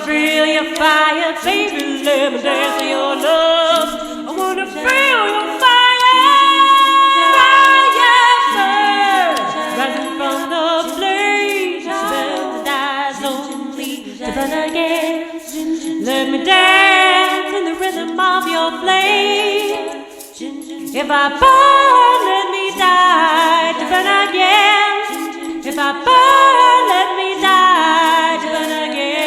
feel your fire, baby, let me dance to your love. I wanna feel your fire burn, rising from the flames. The eyes only to burn again. Let me dance in the rhythm of your flame. If I burn, let me die to burn again. If I burn, let me die to burn again.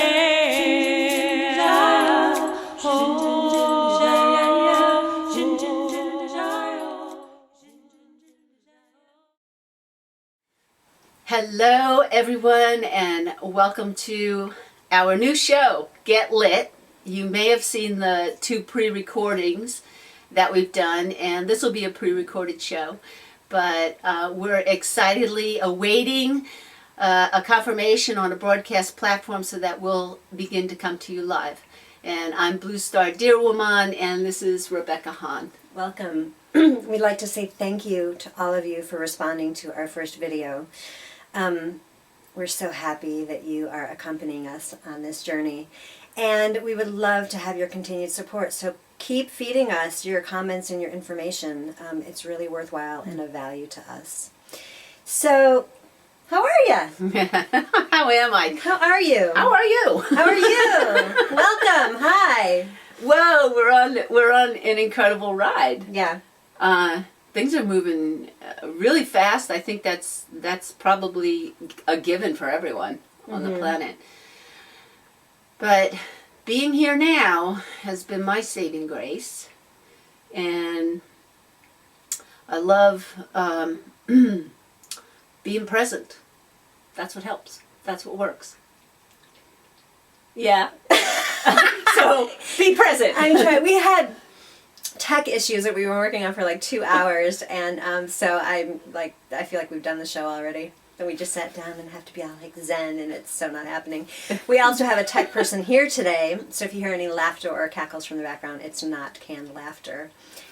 Hello, everyone, and welcome to our new show, Get Lit. You may have seen the 2 pre-recordings that we've done, and this will be a pre-recorded show. But we're excitedly awaiting a confirmation on a broadcast platform so that we'll begin to come to you live. And I'm Blue Star Deerwomon, and this is Rebecca Hahn. Welcome. We'd like to say thank you to all of you for responding to our first video. We're so happy that you are accompanying us on this journey, and we would love to have your continued support. So keep feeding us your comments and your information. It's really worthwhile and of value to us. So, how are you? How am I? How are you? How are you? How are you? Welcome. Hi. Well, we're on an incredible ride. Yeah. Things are moving really fast. I think that's probably a given for everyone on the planet. But being here now has been my saving grace, and I love being present. That's what helps. That's what works. Yeah. So be present. I'm trying. We had tech issues that we were working on for like 2 hours, and so I feel like we've done the show already. And we just sat down and have to be all like zen, and it's so not happening. We also have a tech person here today, so if you hear any laughter or cackles from the background, it's not canned laughter.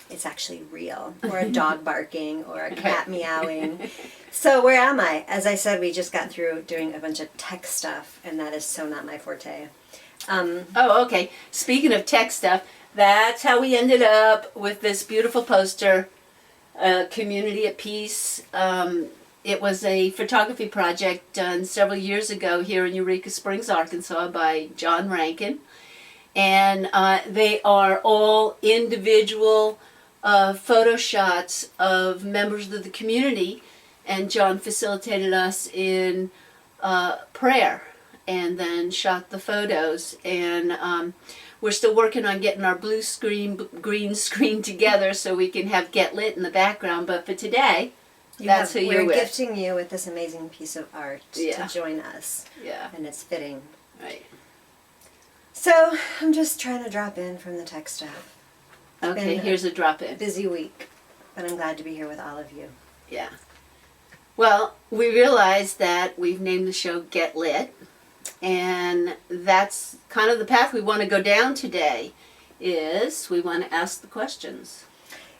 It's actually real, or a dog barking, or a cat meowing. So where am I? As I said, we just got through doing a bunch of tech stuff, and that is so not my forte. Oh, okay. Speaking of tech stuff, that's how we ended up with this beautiful poster, Community at Peace. It was a photography project done several years ago here in Eureka Springs, Arkansas by John Rankin. And they are all individual photo shots of members of the community. And John facilitated us in prayer and then shot the photos. And we're still working on getting our blue screen, green screen together so we can have Get Lit in the background. But for today, that's who you're with. We're gifting you with this amazing piece of art to join us. Yeah. And it's fitting. Right. So, I'm just trying to drop in from the tech stuff. Okay, here's a drop in. Busy week, but I'm glad to be here with all of you. Yeah. Well, we realized that we've named the show Get Lit, and that's kind of the path we want to go down today, is we want to ask the questions.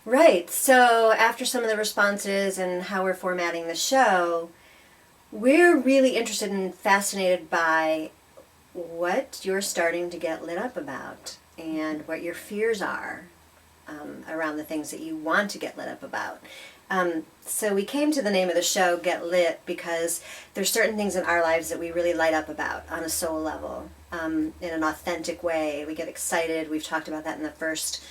Right. So after some of the responses and how we're formatting the show, we're really interested and fascinated by what you're starting to get lit up about and what your fears are around the things that you want to get lit up about. So we came to the name of the show, Get Lit, because there's certain things in our lives that we really light up about on a soul level, in an authentic way. We get excited. We've talked about that in the first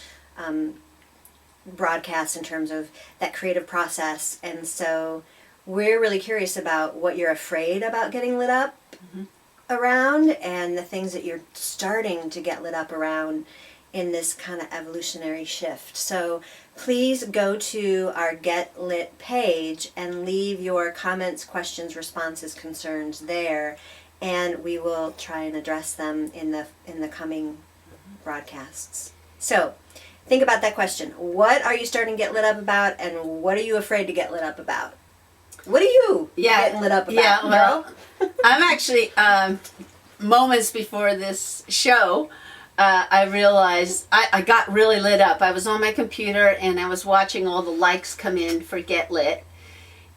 broadcast in terms of that creative process. And so we're really curious about what you're afraid about getting lit up around, and the things that you're starting to get lit up around in this kind of evolutionary shift. So please go to our Get Lit page and leave your comments, questions, responses, concerns there, and we will try and address them in the coming broadcasts. So think about that question. What are you starting to get lit up about, and what are you afraid to get lit up about? What are you getting lit up about? Yeah, well, I'm actually, moments before this show, I realized I got really lit up. I was on my computer and I was watching all the likes come in for Get Lit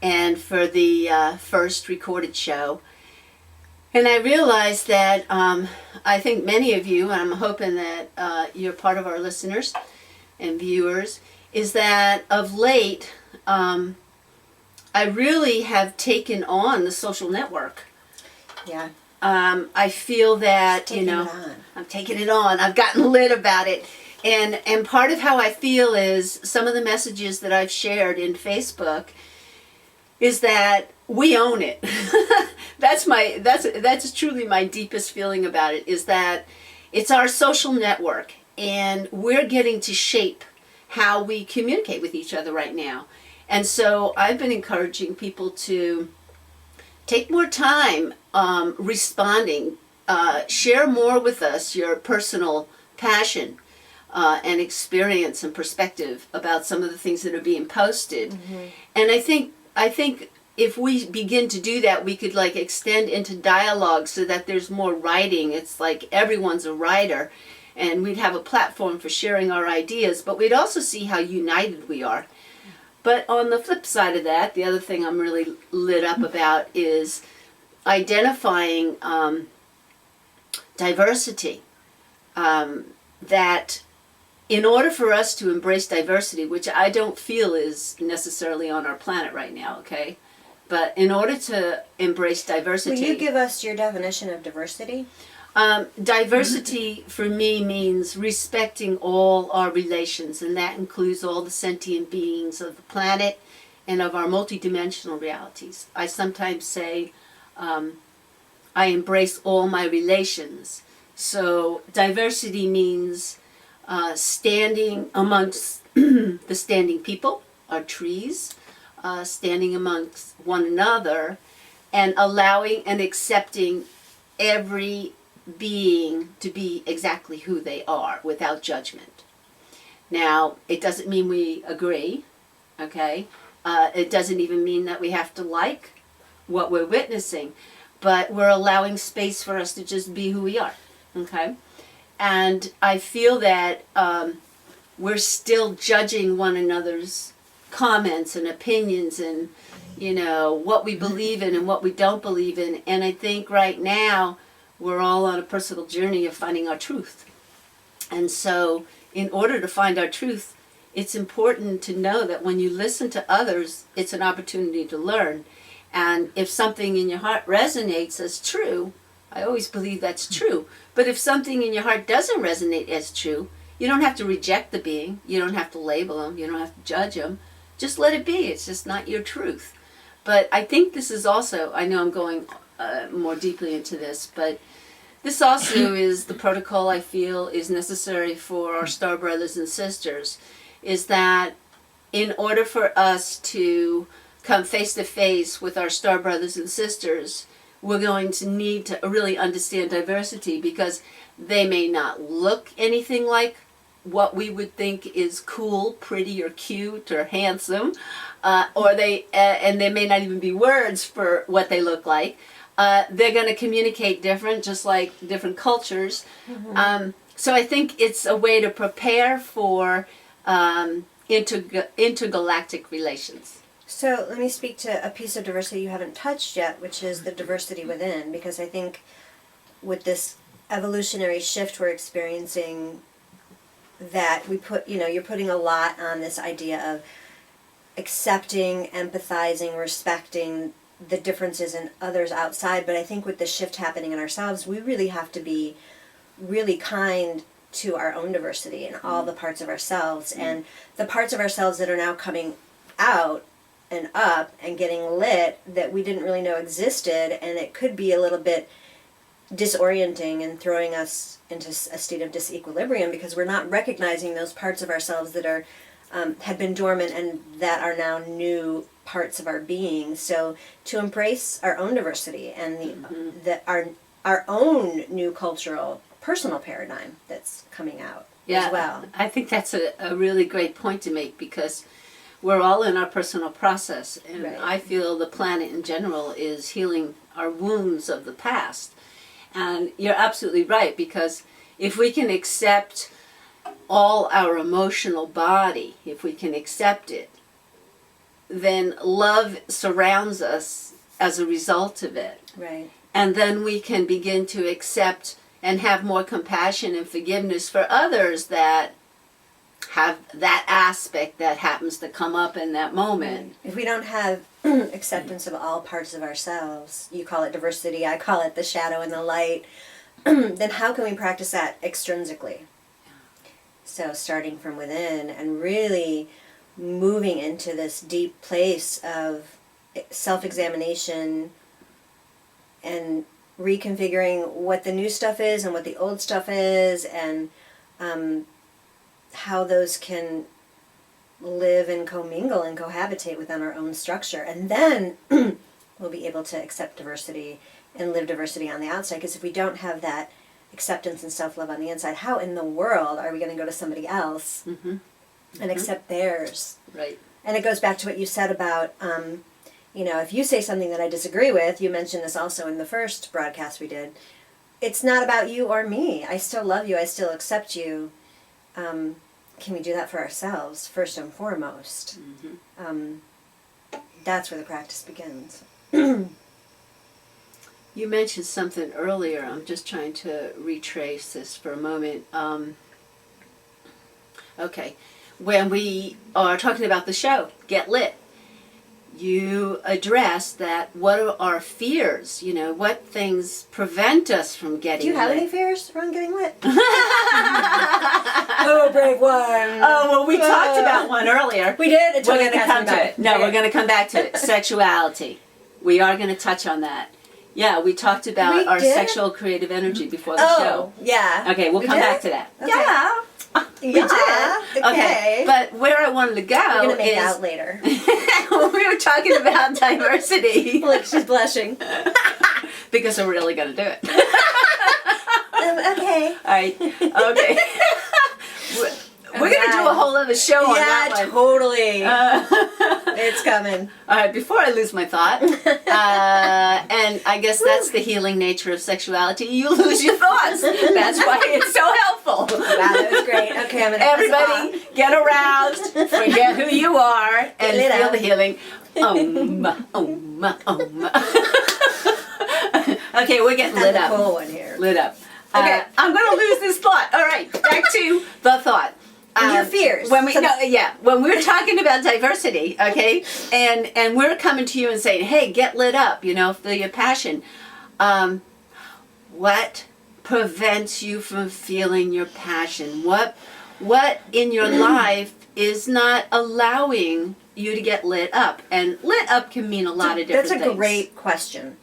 and for the first recorded show. And I realized that I think many of you, and I'm hoping that you're part of our listeners and viewers, is that of late, I really have taken on the social network. Yeah. I feel that, Taking it on. I'm taking it on. I've gotten lit about it. And part of how I feel is some of the messages that I've shared in Facebook is that we own it. That's truly my deepest feeling about it, is that it's our social network and we're getting to shape how we communicate with each other right now. And so I've been encouraging people to take more time responding. Share more with us your personal passion and experience and perspective about some of the things that are being posted. Mm-hmm. And I think if we begin to do that, we could like extend into dialogue so that there's more writing. It's like everyone's a writer, and we'd have a platform for sharing our ideas, but we'd also see how united we are. But on the flip side of that, the other thing I'm really lit up about is identifying diversity. That in order for us to embrace diversity, which I don't feel is necessarily on our planet right now, okay? But in order to embrace diversity... Will you give us your definition of diversity? Diversity for me means respecting all our relations, and that includes all the sentient beings of the planet and of our multidimensional realities. I sometimes say I embrace all my relations. So diversity means standing amongst the standing people, our trees, standing amongst one another, and allowing and accepting every being to be exactly who they are without judgment. Now, it doesn't mean we agree, okay? It doesn't even mean that we have to like what we're witnessing, but we're allowing space for us to just be who we are, okay? And I feel that we're still judging one another's comments and opinions and, what we believe in and what we don't believe in. And I think right now, we're all on a personal journey of finding our truth. And so in order to find our truth, it's important to know that when you listen to others, it's an opportunity to learn. And if something in your heart resonates as true, I always believe that's true. But if something in your heart doesn't resonate as true, you don't have to reject the being. You don't have to label them. You don't have to judge them. Just let it be. It's just not your truth. But I think this is also, I know I'm going more deeply into this, but this also is the protocol I feel is necessary for our star brothers and sisters, is that in order for us to come face to face with our star brothers and sisters, we're going to need to really understand diversity, because they may not look anything like what we would think is cool, pretty, or cute, or handsome, or and there may not even be words for what they look like. They're going to communicate different, just like different cultures. Mm-hmm. So I think it's a way to prepare for intergalactic relations. So let me speak to a piece of diversity you haven't touched yet, which is the diversity within, because I think with this evolutionary shift we're experiencing, that we put, you're putting a lot on this idea of accepting, empathizing, respecting the differences in others outside. But I think with the shift happening in ourselves, we really have to be really kind to our own diversity and all the parts of ourselves, and the parts of ourselves that are now coming out and up and getting lit that we didn't really know existed, and it could be a little bit disorienting and throwing us into a state of disequilibrium because we're not recognizing those parts of ourselves that are had been dormant and that are now new parts of our being. So to embrace our own diversity and our own new cultural personal paradigm that's coming out as well. I think that's a really great point to make, because we're all in our personal process, and right. I feel the planet in general is healing our wounds of the past. And you're absolutely right, because if we can accept all our emotional body, if we can accept it, then love surrounds us as a result of it. Right. And then we can begin to accept and have more compassion and forgiveness for others that have that aspect that happens to come up in that moment. If we don't have acceptance of all parts of ourselves, you call it diversity, I call it the shadow and the light, then how can we practice that extrinsically? So starting from within and really moving into this deep place of self-examination and reconfiguring what the new stuff is and what the old stuff is, and how those can live and commingle and cohabitate within our own structure. And then we'll be able to accept diversity and live diversity on the outside. Because if we don't have that acceptance and self-love on the inside, how in the world are we going to go to somebody else and accept theirs? Right. And it goes back to what you said about, if you say something that I disagree with, you mentioned this also in the first broadcast we did, it's not about you or me. I still love you. I still accept you. Can we do that for ourselves, first and foremost? That's where the practice begins. You mentioned something earlier. I'm just trying to retrace this for a moment. Okay. When we are talking about the show, Get Lit, you address that what are our fears? What things prevent us from getting lit? Do you have any fears around getting lit? Oh, brave one. Oh, well, we talked about one earlier. We did? We're going to come to it. No, Okay. we're going to come back to it. Sexuality. We are going to touch on that. Yeah, we talked about We our did? sexual creative energy before the show. Yeah. Okay, we'll We come did? back to that. Okay. Yeah. We Yeah, did. okay. But where I wanted to go We're going to make is out later. when we were talking about diversity. Look, she's blushing. Because we're really going to do it. Okay. All right. Okay. We're going to do a whole other show on that Yeah, one. totally. It's coming. All right, before I lose my thought, and I guess that's the healing nature of sexuality, you lose your thoughts. That's why it's so helpful. Wow, that was great. Okay, I'm going to Everybody, get aroused, forget who you are, and lit feel up. the healing. Okay, we're getting lit the up. cool one here. Lit up. Okay. I'm going to lose this thought. All right, back to the thought. Your fears. When we're talking about diversity, okay, and we're coming to you and saying, hey, get lit up, feel your passion. What prevents you from feeling your passion? What in your life is not allowing you to get lit up? And lit up can mean a lot of different things. That's a great question.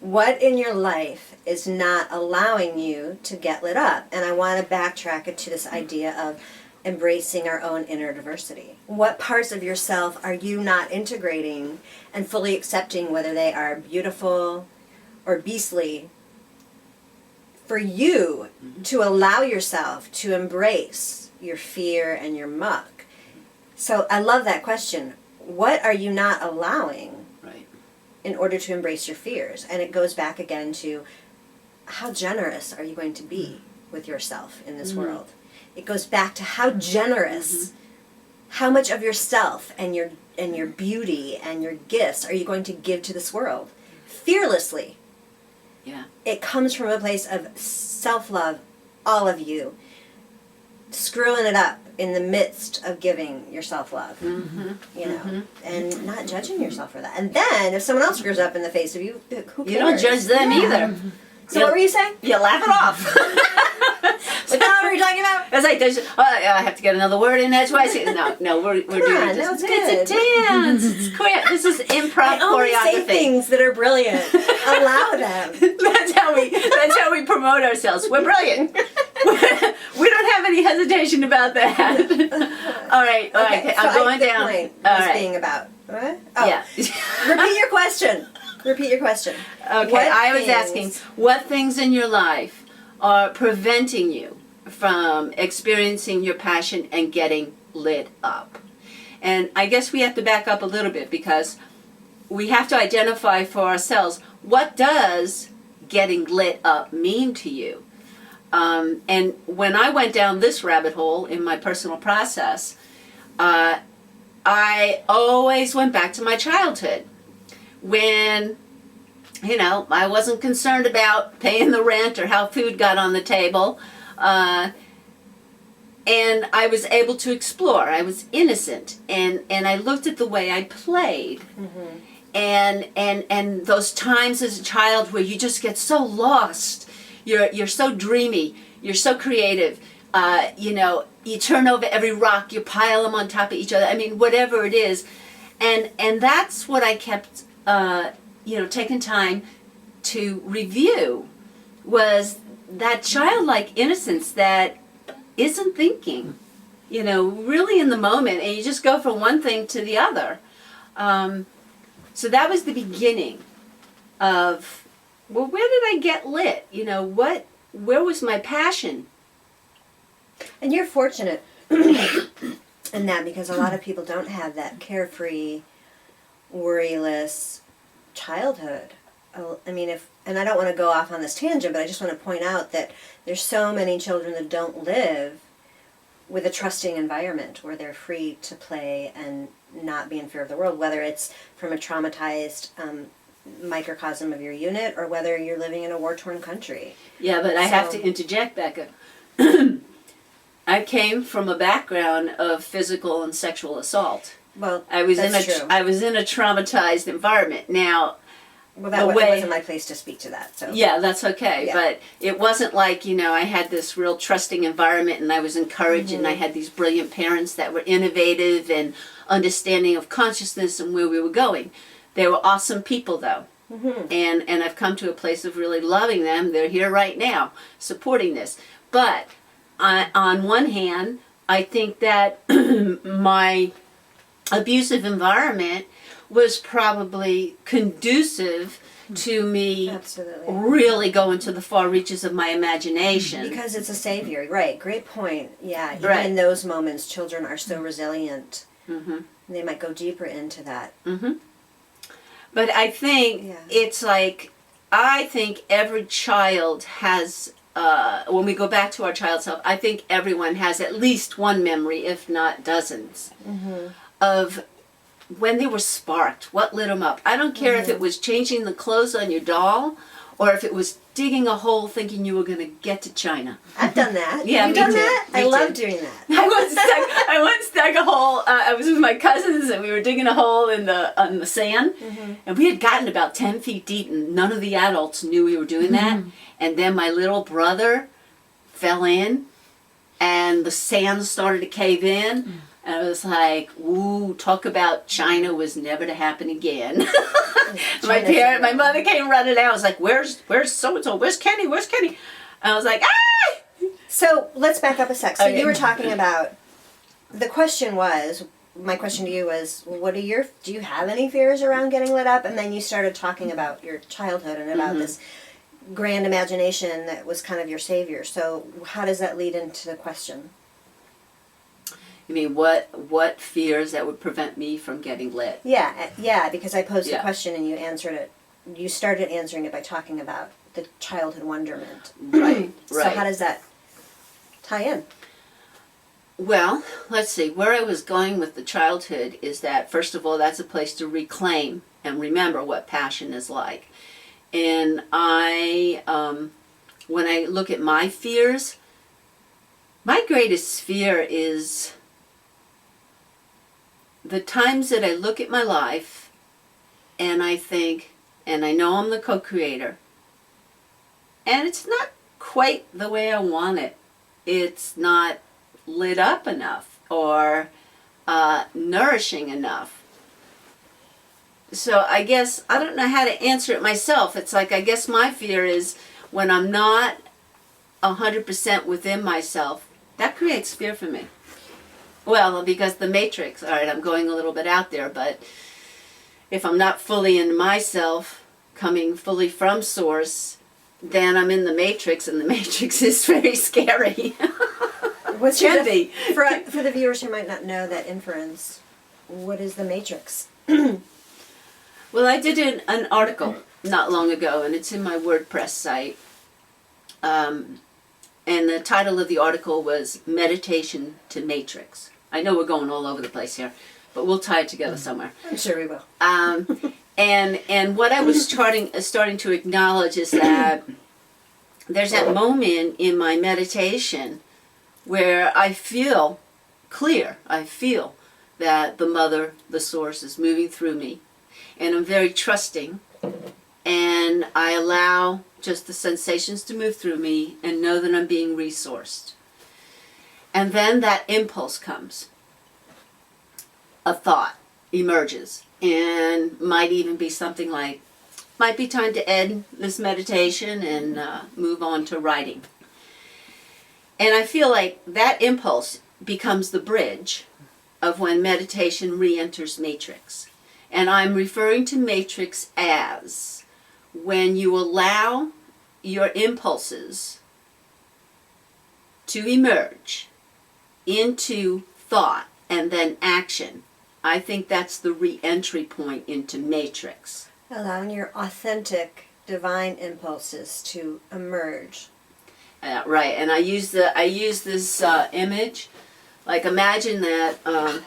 What in your life is not allowing you to get lit up? And I want to backtrack it to this idea of embracing our own inner diversity. What parts of yourself are you not integrating and fully accepting, whether they are beautiful or beastly, for you to allow yourself to embrace your fear and your muck? So I love that question. What are you not allowing in order to embrace your fears? And it goes back again to how generous are you going to be with yourself in this world? It goes back to how generous, how much of yourself and your beauty and your gifts are you going to give to this world? Fearlessly. Yeah. It comes from a place of self-love, all of you, screwing it up in the midst of giving yourself love, and not judging yourself for that. And then if someone else screws up in the face of you, who cares? You don't judge them either. So what were you saying? You laugh it off. What the hell were you talking about? It's like, I have to get another word in edgewise. No, we're doing on, it. that was It's a dance. It's quick. This is improv I only say choreography. things that are brilliant. Allow them. That's how we promote ourselves. We're brilliant. We don't have any hesitation about that. All right. Okay, I'm going the down. point All was right. being about what? Oh, Yeah. Repeat your question. Repeat your question. Okay. What I was things- asking, what things in your life are preventing you from experiencing your passion and getting lit up? And I guess we have to back up a little bit, because we have to identify for ourselves, what does getting lit up mean to you? And when I went down this rabbit hole in my personal process, I always went back to my childhood, when you know, I wasn't concerned about paying the rent or how food got on the table. And I was able to explore. I was innocent, and I looked at the way I played, and those times as a child where you just get so lost. You're so dreamy. You're so creative. You know, you turn over every rock. You pile them on top of each other. I mean, whatever it is, and that's what I kept, you know, taking time to review, was that childlike innocence that isn't thinking, you know, really in the moment, and you just go from one thing to the other. So that was the beginning of, well, where did I get lit? You know, where was my passion? And you're fortunate in that, because a lot of people don't have that carefree, worryless childhood. I mean, and I don't want to go off on this tangent, but I just want to point out that there's so many children that don't live with a trusting environment where they're free to play and not be in fear of the world, whether it's from a traumatized microcosm of your unit or whether you're living in a war-torn country. Yeah, but I have to interject, Becca. I came from a background of physical and sexual assault. Well, I was true. I was in a traumatized environment. Now, well, that wasn't my place to speak to that. So yeah, that's okay. Yeah. But it wasn't like, you know, I had this real trusting environment and I was encouraged and I had these brilliant parents that were innovative and understanding of consciousness and where we were going. They were awesome people, though. And I've come to a place of really loving them. They're here right now, supporting this. But on one hand, I think that my abusive environment was probably conducive to me absolutely really going to the far reaches of my imagination. because it's a savior, right? Great point. Yeah, even Right. in those moments, children are so resilient. They might go deeper into that. But I think Yeah. it's like, I think every child has, when we go back to our child self, I think everyone has at least one memory, if not dozens, of when they were sparked, what lit them up. I don't care if it was changing the clothes on your doll or if it was digging a hole thinking you were going to get to China. I've done that. Yeah, Have you me done too. that? Me I love too. doing that. I once dug a hole. I was with my cousins and we were digging a hole in the sand, and we had gotten about 10 feet deep, and none of the adults knew we were doing that. And then my little brother fell in, and the sand started to cave in. And I was like, ooh, talk about China was never to happen again. My mother came running out. I was like, where's so-and-so? Where's Kenny? Where's Kenny? And I was like, ah! So let's back up a sec. So Okay. you were talking about, my question to you was, do you have any fears around getting lit up? And then you started talking about your childhood and about this grand imagination that was kind of your savior. So how does that lead into the question? You mean what fears that would prevent me from getting lit? Yeah, because I posed the Yeah. question and you answered it. You started answering it by talking about the childhood wonderment. Right, So how does that tie in? Well, let's see. Where I was going with the childhood is that, first of all, that's a place to reclaim and remember what passion is like. And when I look at my fears, my greatest fear is the times that I look at my life and I think, and I know I'm the co-creator, and it's not quite the way I want it. It's not lit up enough or nourishing enough. So I guess I don't know how to answer it myself. It's like, I guess my fear is when I'm not 100% within myself, that creates fear for me. Well, because the matrix, all right, I'm going a little bit out there, but if I'm not fully in myself, coming fully from source, then I'm in the matrix, and the matrix is very scary. What's Can be. For the viewers who might not know that inference, what is the matrix? Well, I did an article not long ago, and it's in my WordPress site. And the title of the article was Meditation to Matrix. I know we're going all over the place here, but we'll tie it together somewhere. I'm sure we will. And what I was starting to acknowledge is that there's that moment in my meditation where I feel clear. I feel that the mother, the source, is moving through me. And I'm very trusting. And I allow just the sensations to move through me and know that I'm being resourced. And then that impulse comes. A thought emerges. And might even be something like, might be time to end this meditation and move on to writing. And I feel like that impulse becomes the bridge of when meditation re-enters matrix. And I'm referring to matrix as when you allow your impulses to emerge into thought and then action. I think that's the re-entry point into matrix. Allowing your authentic divine impulses to emerge. Right, and I use this image. Like, imagine that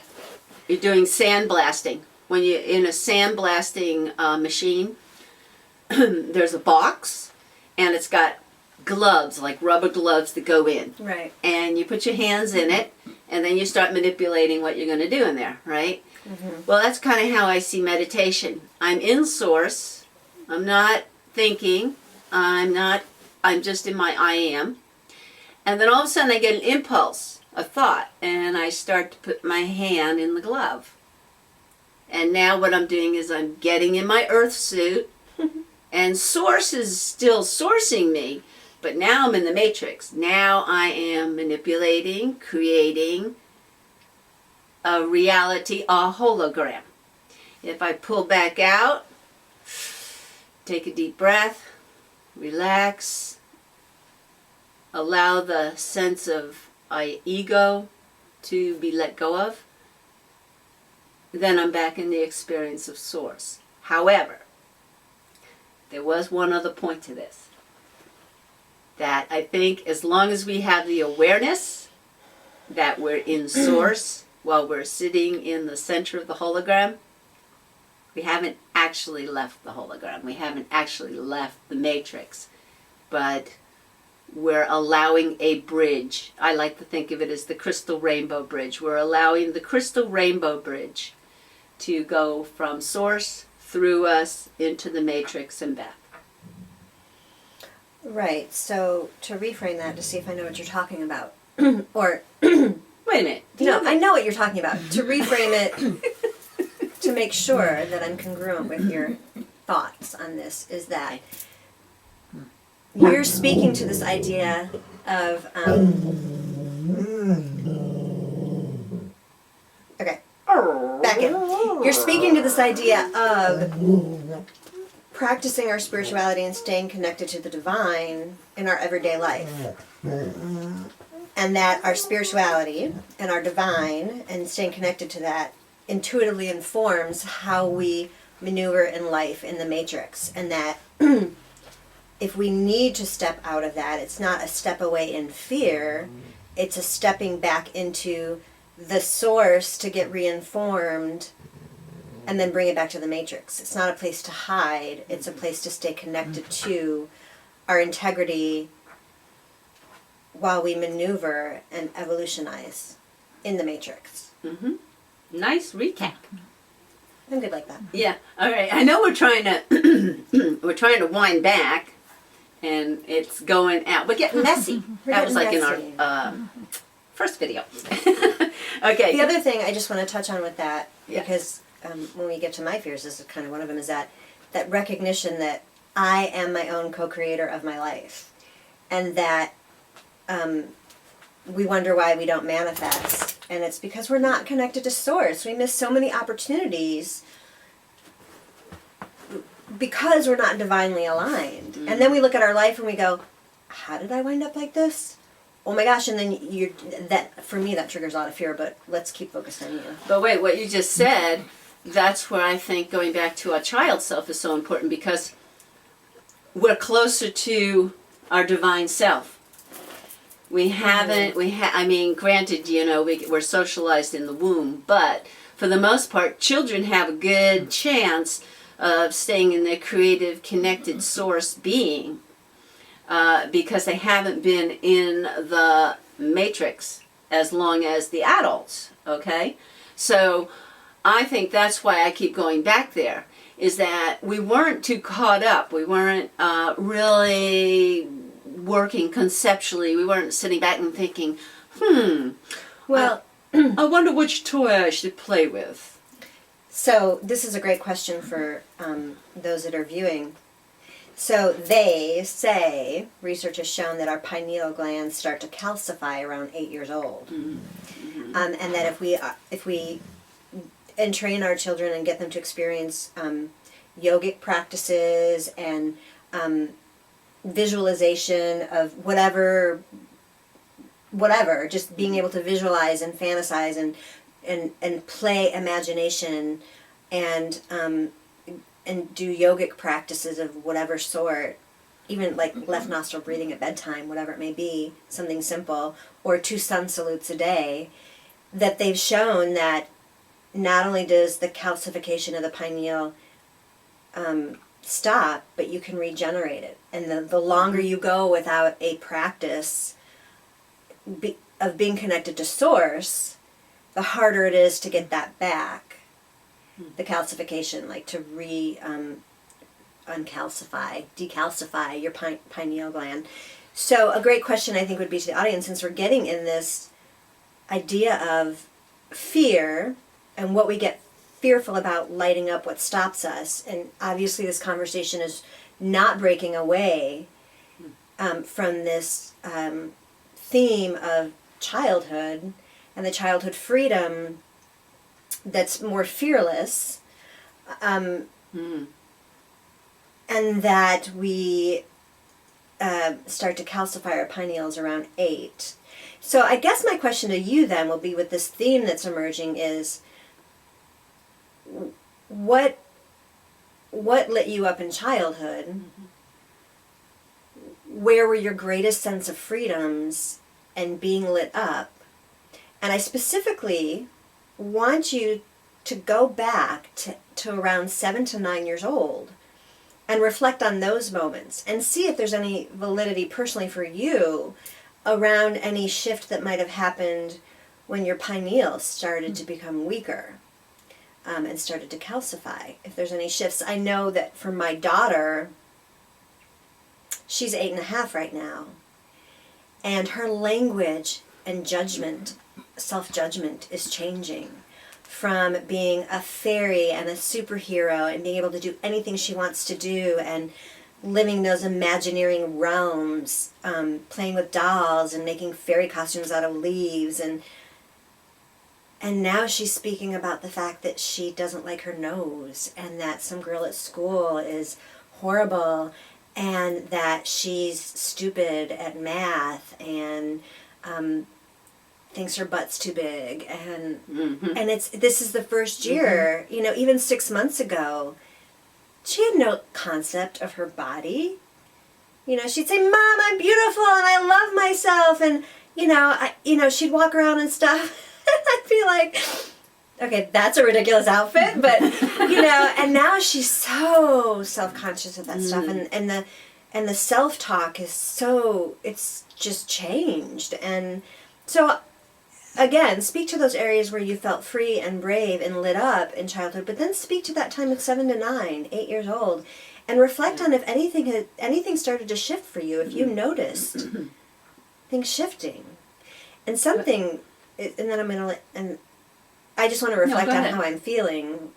you're doing sandblasting. When you're in a sandblasting machine, there's a box, and it's got gloves, like rubber gloves that go in. Right. And you put your hands in it, and then you start manipulating what you're going to do in there, right? Mm-hmm. Well, that's kind of how I see meditation. I'm in source. I'm not thinking. I'm just in my I am. And then all of a sudden I get an impulse, a thought, and I start to put my hand in the glove. And now what I'm doing is I'm getting in my earth suit, and source is still sourcing me, but now I'm in the matrix. Now I am manipulating, creating a reality, a hologram. If I pull back out, take a deep breath, relax, allow the sense of ego to be let go of, then I'm back in the experience of source. However, there was one other point to this. That I think as long as we have the awareness that we're in source while we're sitting in the center of the hologram, we haven't actually left the hologram. We haven't actually left the matrix. But we're allowing a bridge. I like to think of it as the crystal rainbow bridge. We're allowing the crystal rainbow bridge to go from source through us into the matrix and back. Right. So to reframe that, to see if I know what you're talking about, or Wait a minute. no, I know what you're talking about. To reframe it, to make sure that I'm congruent with your thoughts on this, is that you're speaking to this idea of okay, back in. You're speaking to this idea of practicing our spirituality and staying connected to the divine in our everyday life. And that our spirituality and our divine and staying connected to that intuitively informs how we maneuver in life in the matrix. And that if we need to step out of that, it's not a step away in fear, it's a stepping back into the source to get reinformed and then bring it back to the matrix. It's not a place to hide, it's a place to stay connected to our integrity while we maneuver and evolutionize in the matrix. Mm-hmm. Nice recap. I'm good like that. Yeah. All right. I know we're trying to wind back, and it's going out. We're getting messy. That was like messy. in our first video. Okay. The other thing I just want to touch on with that, Yeah. because when we get to my fears, this is kind of one of them, is that recognition that I am my own co-creator of my life, and that we wonder why we don't manifest, and it's because we're not connected to source. We miss so many opportunities because we're not divinely aligned. Mm. And then we look at our life and we go, how did I wind up like this? Oh my gosh, and then for me that triggers a lot of fear, but let's keep focused on you. But wait, what you just said, that's where I think going back to our child self is so important, because we're closer to our divine self. We haven't, I mean, granted, we're socialized in the womb, but for the most part, children have a good chance of staying in their creative, connected source being, because they haven't been in the matrix as long as the adults, okay? So I think that's why I keep going back there, is that we weren't too caught up. We weren't really working conceptually. We weren't sitting back and thinking, Well, I wonder which toy I should play with. so this is a great question for those that are viewing. So they say, research has shown that our pineal glands start to calcify around 8 years old. And that if we train our children and get them to experience yogic practices and visualization of whatever, just being able to visualize and fantasize and play imagination and do yogic practices of whatever sort, even like left nostril breathing at bedtime, whatever it may be, something simple, or 2 sun salutes a day, that they've shown that not only does the calcification of the pineal stop, but you can regenerate it. And the longer you go without a practice of being connected to source, the harder it is to get that back. The calcification, like to decalcify your pineal gland. So a great question I think would be to the audience, since we're getting in this idea of fear and what we get fearful about lighting up what stops us, and obviously this conversation is not breaking away from this theme of childhood and the childhood freedom that's more fearless, and that we start to calcify our pineals around 8. So I guess my question to you then will be, with this theme that's emerging, is what lit you up in childhood? Where were your greatest sense of freedoms and being lit up? And I specifically want you to go back to around 7 to 9 years old and reflect on those moments and see if there's any validity personally for you around any shift that might have happened when your pineal started to become weaker and started to calcify. If there's any shifts. I know that for my daughter, she's 8.5 right now, and her language and judgment, self-judgment, is changing from being a fairy and a superhero and being able to do anything she wants to do and living those imaginary realms, playing with dolls and making fairy costumes out of leaves, and now she's speaking about the fact that she doesn't like her nose and that some girl at school is horrible and that she's stupid at math and thinks her butt's too big, and this is the first year. You know, even 6 months ago, she had no concept of her body. You know, she'd say, "Mom, I'm beautiful and I love myself," and she'd walk around and stuff. I'd be like, "Okay, that's a ridiculous outfit," but and now she's so self-conscious of that stuff, and the self-talk is so, it's just changed. And so again, speak to those areas where you felt free and brave and lit up in childhood, but then speak to that time of 7 to 9, 8 years old, and reflect on if anything started to shift for you, if you noticed things shifting. And something, and then and I just want to reflect on how I'm feeling,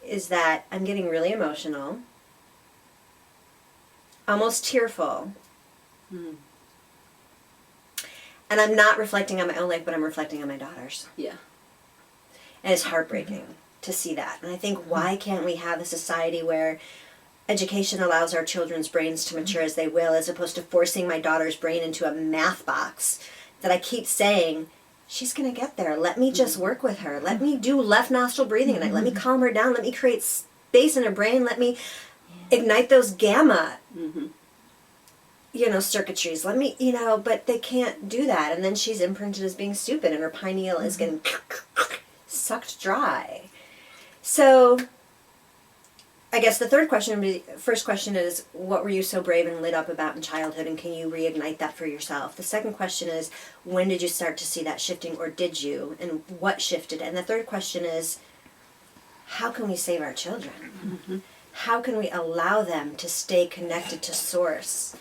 is that I'm getting really emotional, almost tearful. And I'm not reflecting on my own life, but I'm reflecting on my daughter's. Yeah. And it's heartbreaking to see that. And I think, why can't we have a society where education allows our children's brains to mature as they will, as opposed to forcing my daughter's brain into a math box that I keep saying, she's going to get there. Let me just work with her. Let me do left nostril breathing at night. Let me calm her down. Let me create space in her brain. Let me ignite those gamma circuitries. Let me, but they can't do that. And then she's imprinted as being stupid, and her pineal is getting sucked dry. So I guess the first question is, what were you so brave and lit up about in childhood, and can you reignite that for yourself? The second question is, when did you start to see that shifting, or did you, and what shifted? And the third question is, how can we save our children? Mm-hmm. How can we allow them to stay connected to source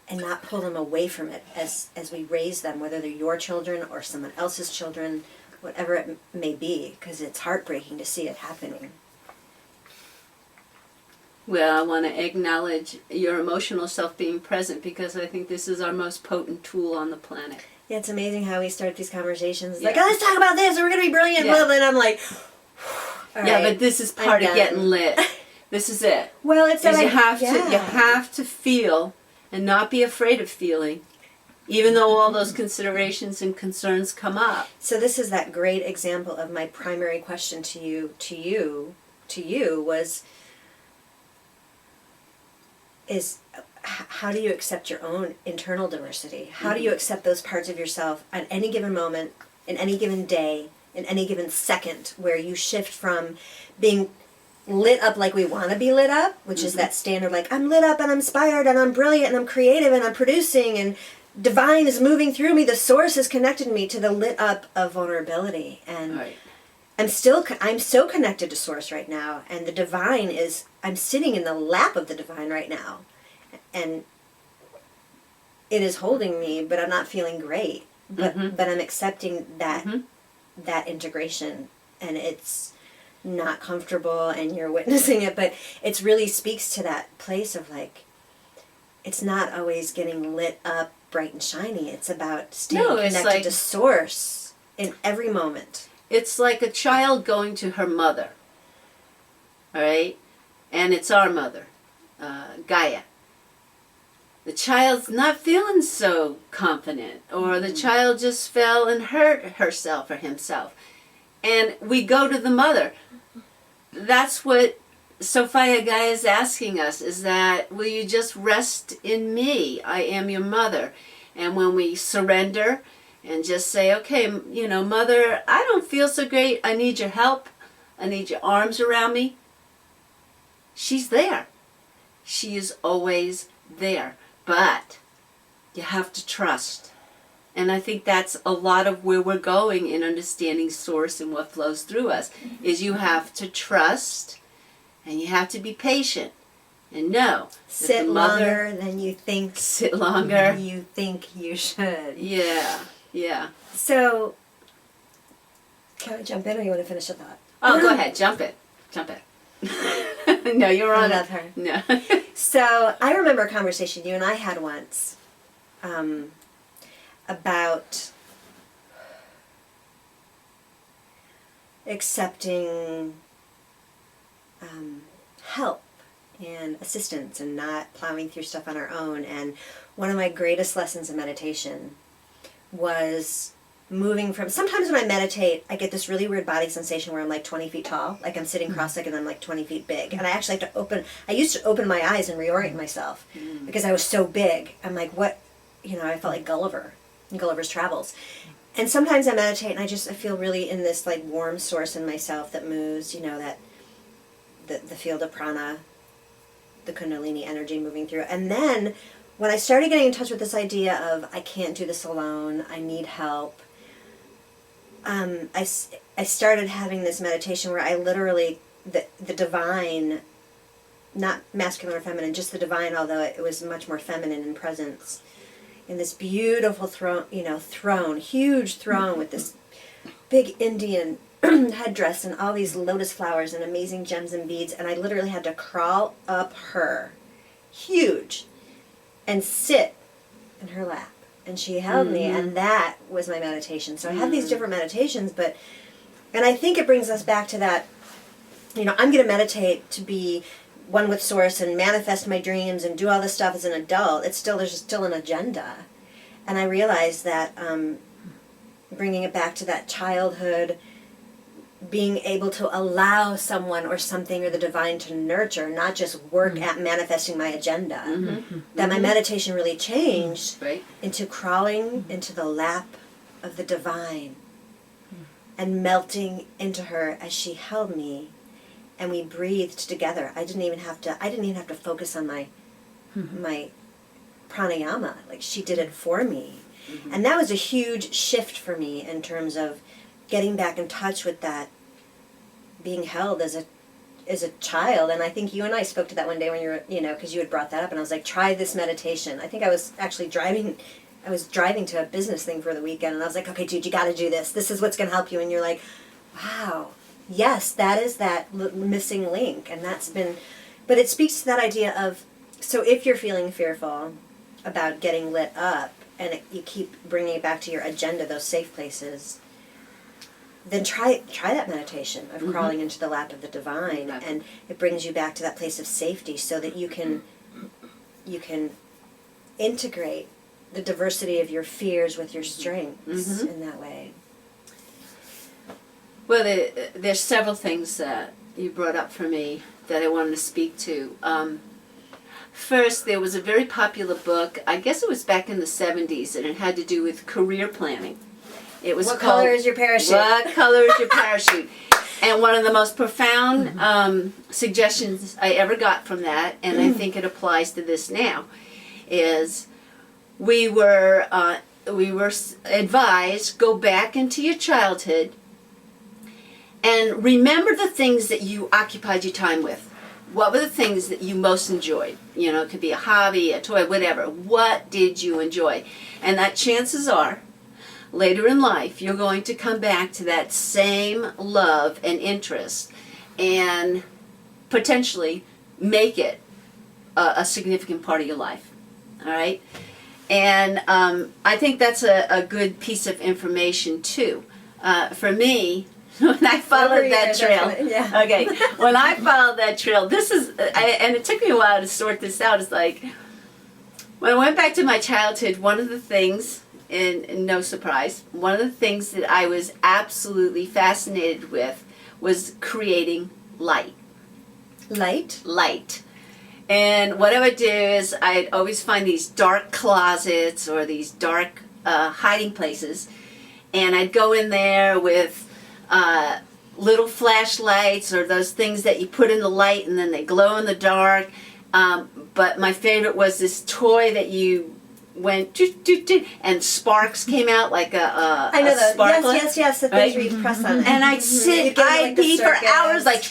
and not pull them away from it as we raise them, whether they're your children or someone else's children, whatever it may be, because it's heartbreaking to see it happening. Well, I want to acknowledge your emotional self being present, because I think this is our most potent tool on the planet. Yeah, it's amazing how we start these conversations. Yeah. Like, oh, let's talk about this, or we're going to be brilliant, blah, blah, and I'm like, all Yeah, right, but this is part I'm of done. getting lit. This is it. Well, it's that You have yeah. to. You have to feel and not be afraid of feeling, even though all those considerations and concerns come up. So this is that great example of my primary question to you was, how do you accept your own internal diversity? How do you accept those parts of yourself at any given moment, in any given day, in any given second, where you shift from being lit up like we want to be lit up, which is that standard, like, I'm lit up and I'm inspired and I'm brilliant and I'm creative and I'm producing and divine is moving through me, the source has connected me, to the lit up of vulnerability. And Right. I'm so connected to source right now, and the divine is, I'm sitting in the lap of the divine right now, and it is holding me, but I'm not feeling great, but I'm accepting that that integration, and it's not comfortable, and you're witnessing it, but it really speaks to that place of, like, it's not always getting lit up bright and shiny. It's about staying connected to source in every moment. It's like a child going to her mother, all right? And it's our mother, Gaia. The child's not feeling so confident, or the child just fell and hurt herself or himself. And we go to the mother. That's what Sophia Gaia is asking us, is that, will you just rest in me? I am your mother. And when we surrender and just say, okay, you know, mother, I don't feel so great. I need your help. I need your arms around me. She's there. She is always there. But you have to trust. And I think that's a lot of where we're going in understanding source and what flows through us, is you have to trust and you have to be patient and know. Sit longer than you think. Sit longer. You think you should. Yeah, yeah. So, can I jump in, or you want to finish the thought? Oh, go ahead. Jump it. Jump it. No, you're on I love it. her. No. So, I remember a conversation you and I had once about accepting help and assistance and not plowing through stuff on our own. And one of my greatest lessons in meditation was moving from, sometimes when I meditate, I get this really weird body sensation where I'm like 20 feet tall, like I'm sitting cross-legged and I'm like 20 feet big. And I actually have to I used to open my eyes and reorient myself because I was so big. I'm like, what, I felt like Gulliver in Gulliver's Travels. And sometimes I meditate and I feel really in this like warm source in myself that moves, that the field of prana, the kundalini energy moving through. And then when I started getting in touch with this idea of, I can't do this alone, I need help, I started having this meditation where I literally, the divine, not masculine or feminine, just the divine, although it was much more feminine in presence, in this beautiful throne, huge throne with this big Indian headdress and all these lotus flowers and amazing gems and beads, and I literally had to crawl up her, huge, and sit in her lap. And she held me, and that was my meditation. So I have these different meditations, and I think it brings us back to that, I'm going to meditate to be one with source and manifest my dreams and do all this stuff as an adult. There's still an agenda. And I realized that bringing it back to that childhood, being able to allow someone or something or the divine to nurture, not just work at manifesting my agenda, that my meditation really changed into crawling into the lap of the divine and melting into her as she held me and we breathed together. I didn't even have to focus on my pranayama. Like, she did it for me. Mm-hmm. And that was a huge shift for me in terms of getting back in touch with that being held as a child. And I think you and I spoke to that one day when you were, because you had brought that up, and I was like, try this meditation. I think I was actually driving to a business thing for the weekend, and I was like, okay, dude, you got to do this. This is what's going to help you. And you're like, wow, yes, that is that missing link. And but it speaks to that idea of, so if you're feeling fearful about getting lit up, and you keep bringing it back to your agenda, those safe places, then try that meditation of crawling into the lap of the divine, and it brings you back to that place of safety, so that you can integrate the diversity of your fears with your strengths in that way. Well, there's several things that you brought up for me that I wanted to speak to. First, there was a very popular book, I guess it was back in the 70s, and it had to do with career planning. It was What called, color is your parachute? What color is your parachute? And one of the most profound suggestions I ever got from that, and I think it applies to this now, is we were advised, go back into your childhood and remember the things that you occupied your time with. What were the things that you most enjoyed? It could be a hobby, a toy, whatever. What did you enjoy? And that chances are, later in life, you're going to come back to that same love and interest and potentially make it a significant part of your life. All right? And I think that's a good piece of information, too. For me, when I followed that trail, okay, when I followed that trail, and it took me a while to sort this out. It's like, when I went back to my childhood, one of the things, and no surprise, one of the things that I was absolutely fascinated with was creating light. Light. And what I would do is I'd always find these dark closets or these dark hiding places, and I'd go in there with little flashlights or those things that you put in the light and then they glow in the dark. But my favorite was this toy that you went and sparks came out like a I know those. sparkler. Yes, the things where you press on it. And I'd sit, I'd be for hours like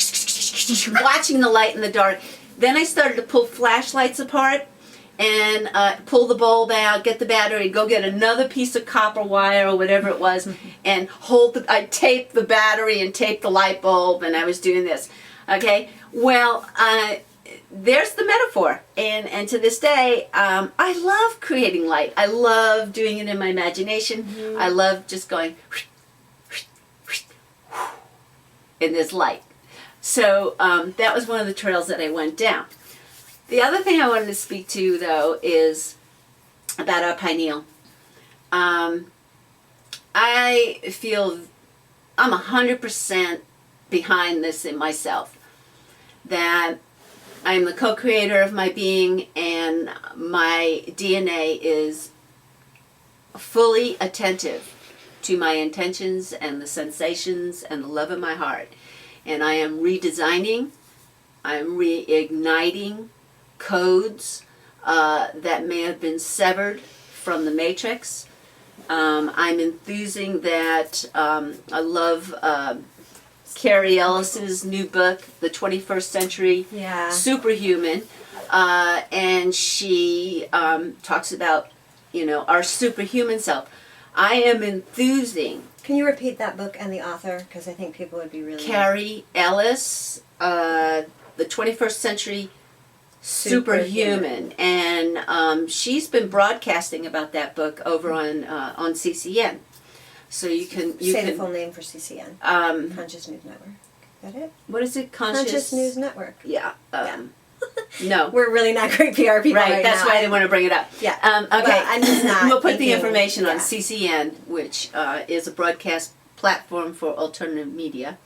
watching the light in the dark. Then I started to pull flashlights apart and pull the bulb out, get the battery, go get another piece of copper wire or whatever it was, and I'd tape the battery and tape the light bulb, and I was doing this. Okay? Well, there's the metaphor. And to this day, I love creating light. I love doing it in my imagination. I love just going in this light. So that was one of the trails that I went down. The other thing I wanted to speak to, though, is about our pineal. I feel I'm 100% behind this in myself. That I'm the co-creator of my being, and my DNA is fully attentive to my intentions and the sensations and the love in my heart. And I am redesigning, I'm reigniting codes that may have been severed from the matrix. I'm enthusing that I love Carrie Ellis's new book, The 21st Century Superhuman, and she talks about, our superhuman self. I am enthusing. Can you repeat that book and the author? Because I think people would be really... Carrie Ellis, The 21st Century Superhuman. And she's been broadcasting about that book over on CCN. So you can... the full name for CCN. Conscious News Network. Is that it? What is it? Conscious News Network. Yeah. No. We're really not great PR people right that's now. why I didn't want to bring it up. Yeah. Okay. I'm just not we'll put the information on yeah. CCN, which is a broadcast platform for alternative media.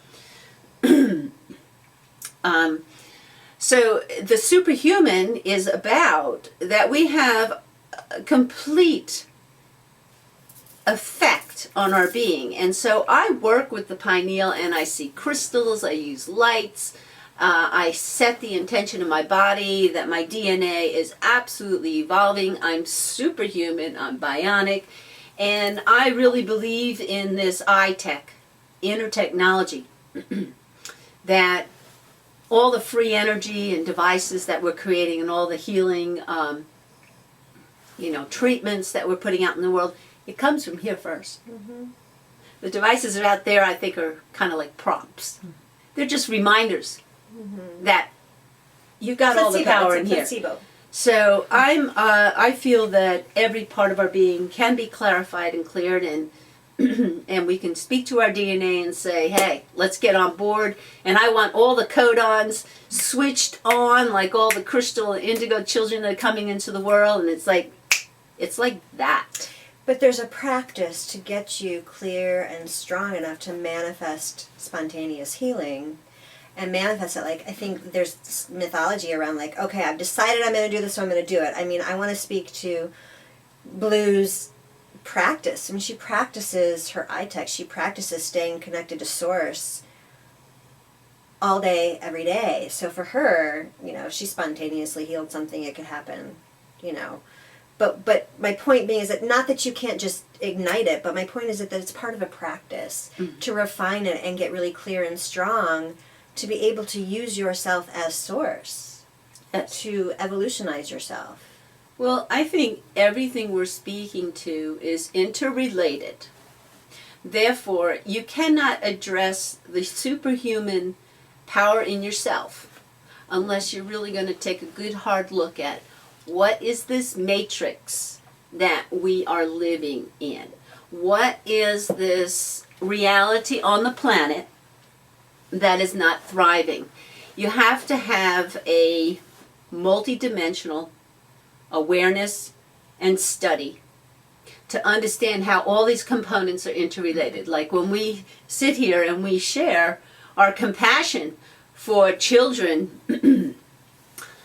So the superhuman is about that we have a complete effect on our being. And so I work with the pineal and I see crystals, I use lights, I set the intention in my body that my DNA is absolutely evolving. I'm superhuman. I'm bionic. And I really believe in this I-tech, inner technology, that all the free energy and devices that we're creating and all the healing, treatments that we're putting out in the world, it comes from here first. The devices that are out there, I think, are kind of like props. They're just reminders that you've got all the power in here. Placebo. So I feel that every part of our being can be clarified and cleared, and and we can speak to our DNA and say, hey, let's get on board. And I want all the codons switched on, like all the crystal and indigo children that are coming into the world, and it's like that. But there's a practice to get you clear and strong enough to manifest spontaneous healing. And manifest it, like, I think there's mythology around, like, okay, I've decided I'm going to do this, so I'm going to do it. I mean, I want to speak to Blue's practice. I mean, she practices her I-tech. She practices staying connected to Source all day, every day. So for her, if she spontaneously healed something, it could happen, But my point being is that not that you can't just ignite it, but my point is that it's part of a practice to refine it and get really clear and strong, to be able to use yourself as Source, to evolutionize yourself. Well, I think everything we're speaking to is interrelated. Therefore, you cannot address the superhuman power in yourself unless you're really going to take a good hard look at what is this matrix that we are living in. What is this reality on the planet that is not thriving? You have to have a multidimensional awareness and study to understand how all these components are interrelated. Like when we sit here and we share our compassion for children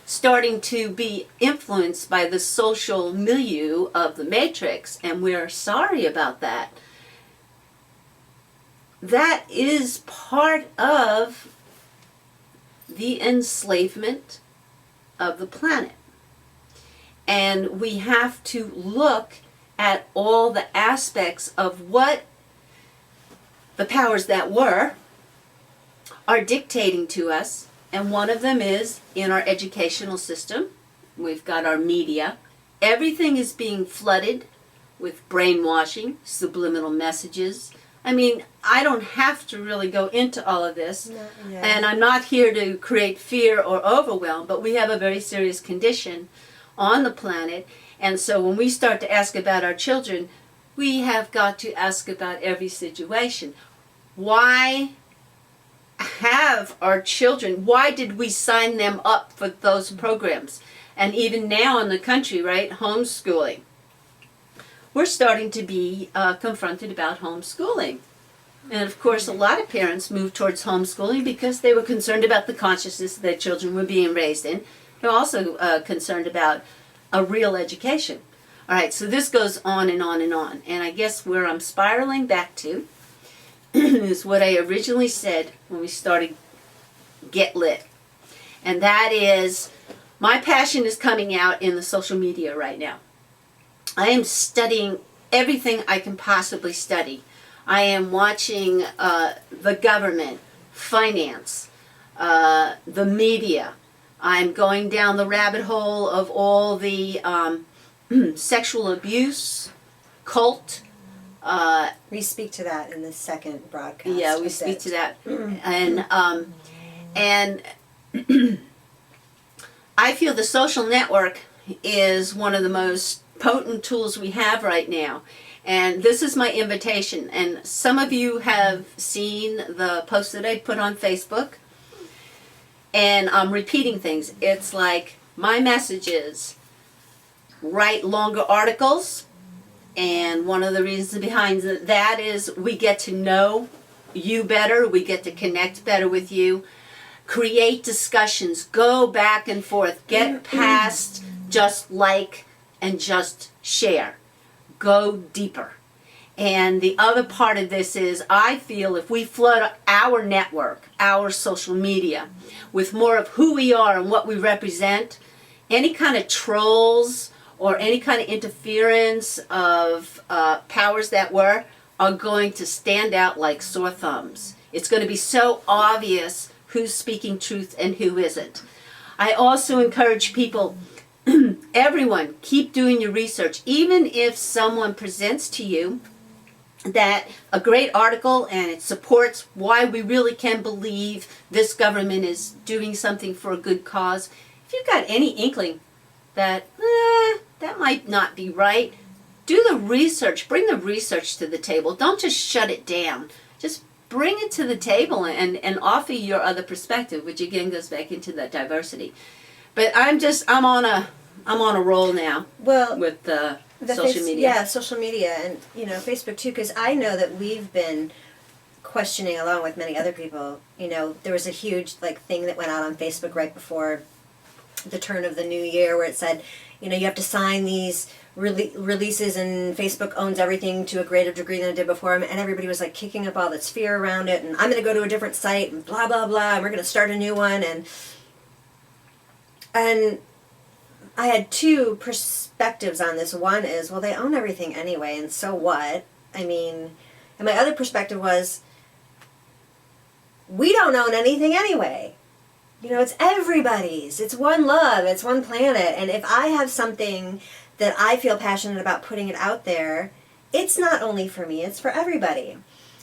starting to be influenced by the social milieu of the matrix, and we're sorry about that. That is part of the enslavement of the planet. And we have to look at all the aspects of what the powers that were are dictating to us. And one of them is in our educational system. We've got our media. Everything is being flooded with brainwashing, subliminal messages. I mean, I don't have to really go into all of this. No, yeah. And I'm not here to create fear or overwhelm, but we have a very serious condition on the planet. And so when we start to ask about our children, we have got to ask about every situation. Why have our children, why did we sign them up for those programs? And even now in the country, right, homeschooling. We're starting to be confronted about homeschooling. And of course, a lot of parents moved towards homeschooling because they were concerned about the consciousness that their children were being raised in. They're also concerned about a real education. All right, so this goes on and on and on. And I guess where I'm spiraling back to is what I originally said when we started Get Lit. And that is, my passion is coming out in the social media right now. I am studying everything I can possibly study. I am watching the government, finance, the media. I'm going down the rabbit hole of all the sexual abuse, cult. We speak to that in the second broadcast. Yeah, we speak to that. And I feel the social network is one of the most potent tools we have right now. And this is my invitation. And some of you have seen the post that I put on Facebook. And I'm repeating things. It's like my message is write longer articles. And one of the reasons behind that is we get to know you better. We get to connect better with you. Create discussions. Go back and forth. Get past just like and just share. Go deeper. And the other part of this is, I feel if we flood our network, our social media, with more of who we are and what we represent, any kind of trolls or any kind of interference of powers that were are going to stand out like sore thumbs. It's going to be so obvious who's speaking truth and who isn't. I also encourage people, everyone, keep doing your research. Even if someone presents to you that a great article and it supports why we really can believe this government is doing something for a good cause, if you've got any inkling that that might not be right, do the research. Bring the research to the table. Don't just shut it down. Just bring it to the table and offer your other perspective, which again goes back into that diversity. But I'm on a roll now. Well, with the social media. Yeah, social media, and Facebook too, because I know that we've been questioning, along with many other people. There was a huge thing that went out on Facebook right before the turn of the new year, where it said, you have to sign these releases, and Facebook owns everything to a greater degree than it did before, and everybody was kicking up all this fear around it, and I'm going to go to a different site, and blah blah blah, and we're going to start a new one, and I had two perspectives on this. One is, well, they own everything anyway, and so what? I mean, and my other perspective was, we don't own anything anyway. It's everybody's. It's one love. It's one planet. And if I have something that I feel passionate about putting it out there, it's not only for me, it's for everybody.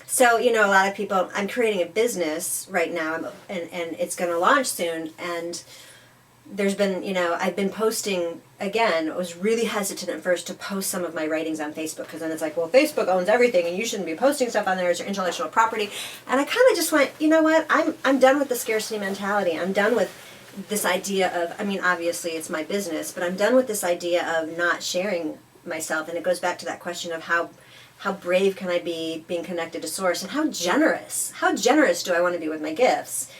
So, a lot of people, I'm creating a business right now, and it's going to launch soon, and there's been, I've been posting, again, I was really hesitant at first to post some of my writings on Facebook, because then it's well, Facebook owns everything, and you shouldn't be posting stuff on there as your intellectual property. And I kind of just went, you know what, I'm done with the scarcity mentality. I'm done with this idea of, obviously it's my business, but I'm done with this idea of not sharing myself. And it goes back to that question of how brave can I be being connected to source, and how generous do I want to be with my gifts.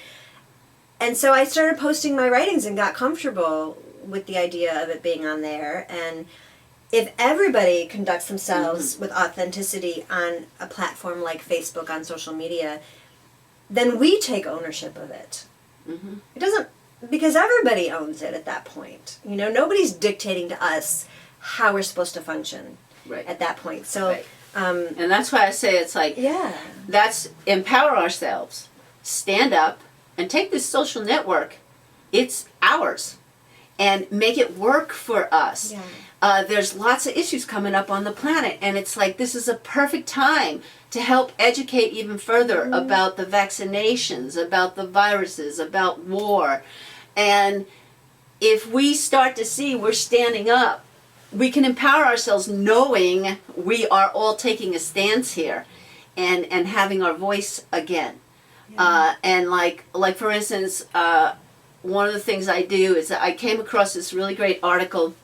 And so I started posting my writings and got comfortable with the idea of it being on there. And if everybody conducts themselves with authenticity on a platform like Facebook, on social media, then we take ownership of it. It doesn't, because everybody owns it at that point. Nobody's dictating to us how we're supposed to function at that point. So, and that's why I say it's that's empower ourselves, stand up, and take this social network. It's ours, and make it work for us. There's lots of issues coming up on the planet, and it's this is a perfect time to help educate even further about the vaccinations, about the viruses, about war. And if we start to see we're standing up, we can empower ourselves knowing we are all taking a stance here and having our voice again. And for instance, one of the things I do is that I came across this really great article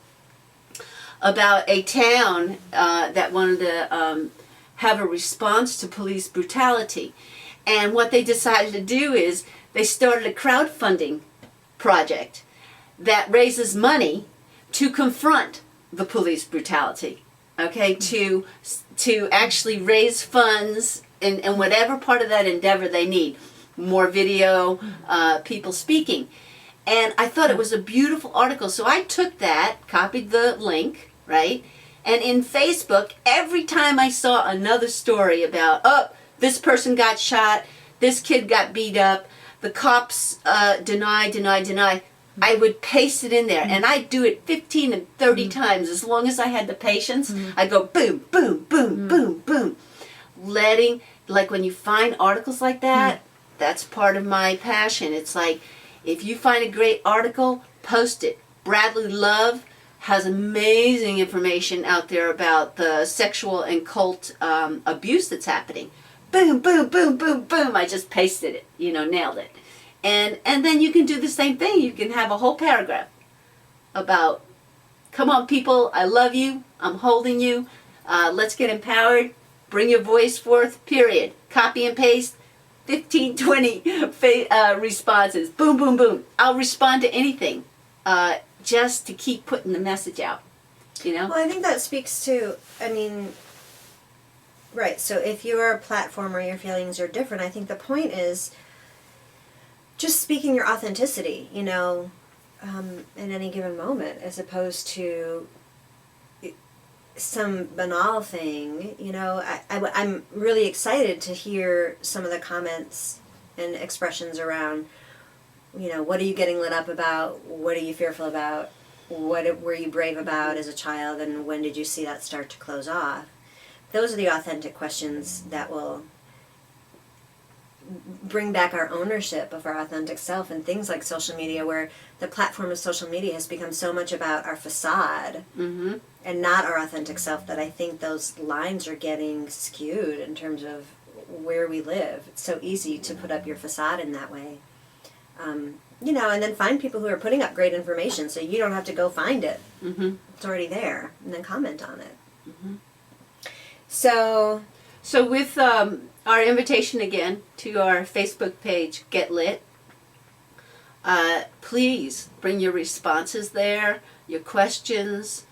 about a town that wanted to have a response to police brutality. And what they decided to do is they started a crowdfunding project that raises money to confront the police brutality, to actually raise funds in whatever part of that endeavor they need. More video, people speaking. And I thought it was a beautiful article. So I took that, copied the link, right? And in Facebook, every time I saw another story about, this person got shot, this kid got beat up, the cops deny, I would paste it in there. And I'd do it 15 and 30 times. As long as I had the patience, I'd go boom, boom, boom, boom, boom. When you find articles like that, that's part of my passion. It's if you find a great article, post it. Bradley Love has amazing information out there about the sexual and cult abuse that's happening. Boom, boom, boom, boom, boom. I just pasted it, nailed it. And then you can do the same thing. You can have a whole paragraph about, come on people, I love you, I'm holding you, let's get empowered, bring your voice forth, period. Copy and paste, 15, 20 responses. Boom, boom, boom. I'll respond to anything just to keep putting the message out, Well, I think that speaks to, Right. So if your platform or your feelings are different, I think the point is just speaking your authenticity, in any given moment, as opposed to some banal thing. I'm really excited to hear some of the comments and expressions around, what are you getting lit up about? What are you fearful about? What were you brave about as a child? And when did you see that start to close off? Those are the authentic questions that will bring back our ownership of our authentic self. And things like social media, where the platform of social media has become so much about our facade Mm-hmm. and not our authentic self, that I think those lines are getting skewed in terms of where we live. It's so easy to put up your facade in that way. And then find people who are putting up great information so you don't have to go find it. Mm-hmm. It's already there, and then comment on it. Mm-hmm. So with our invitation again to our Facebook page, Get Lit, please bring your responses there, your questions,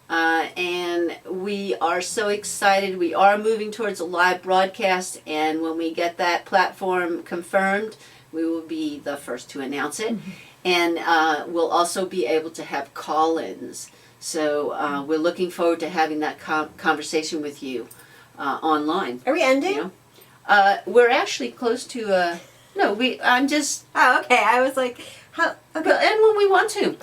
and we are so excited. We are moving towards a live broadcast, and when we get that platform confirmed, we will be the first to announce it. Mm-hmm. And we'll also be able to have call-ins. So we're looking forward to having that conversation with you online. are we ending? We're actually close to. No, I'm just. Oh, okay. I was like, how? Okay. And when we want to.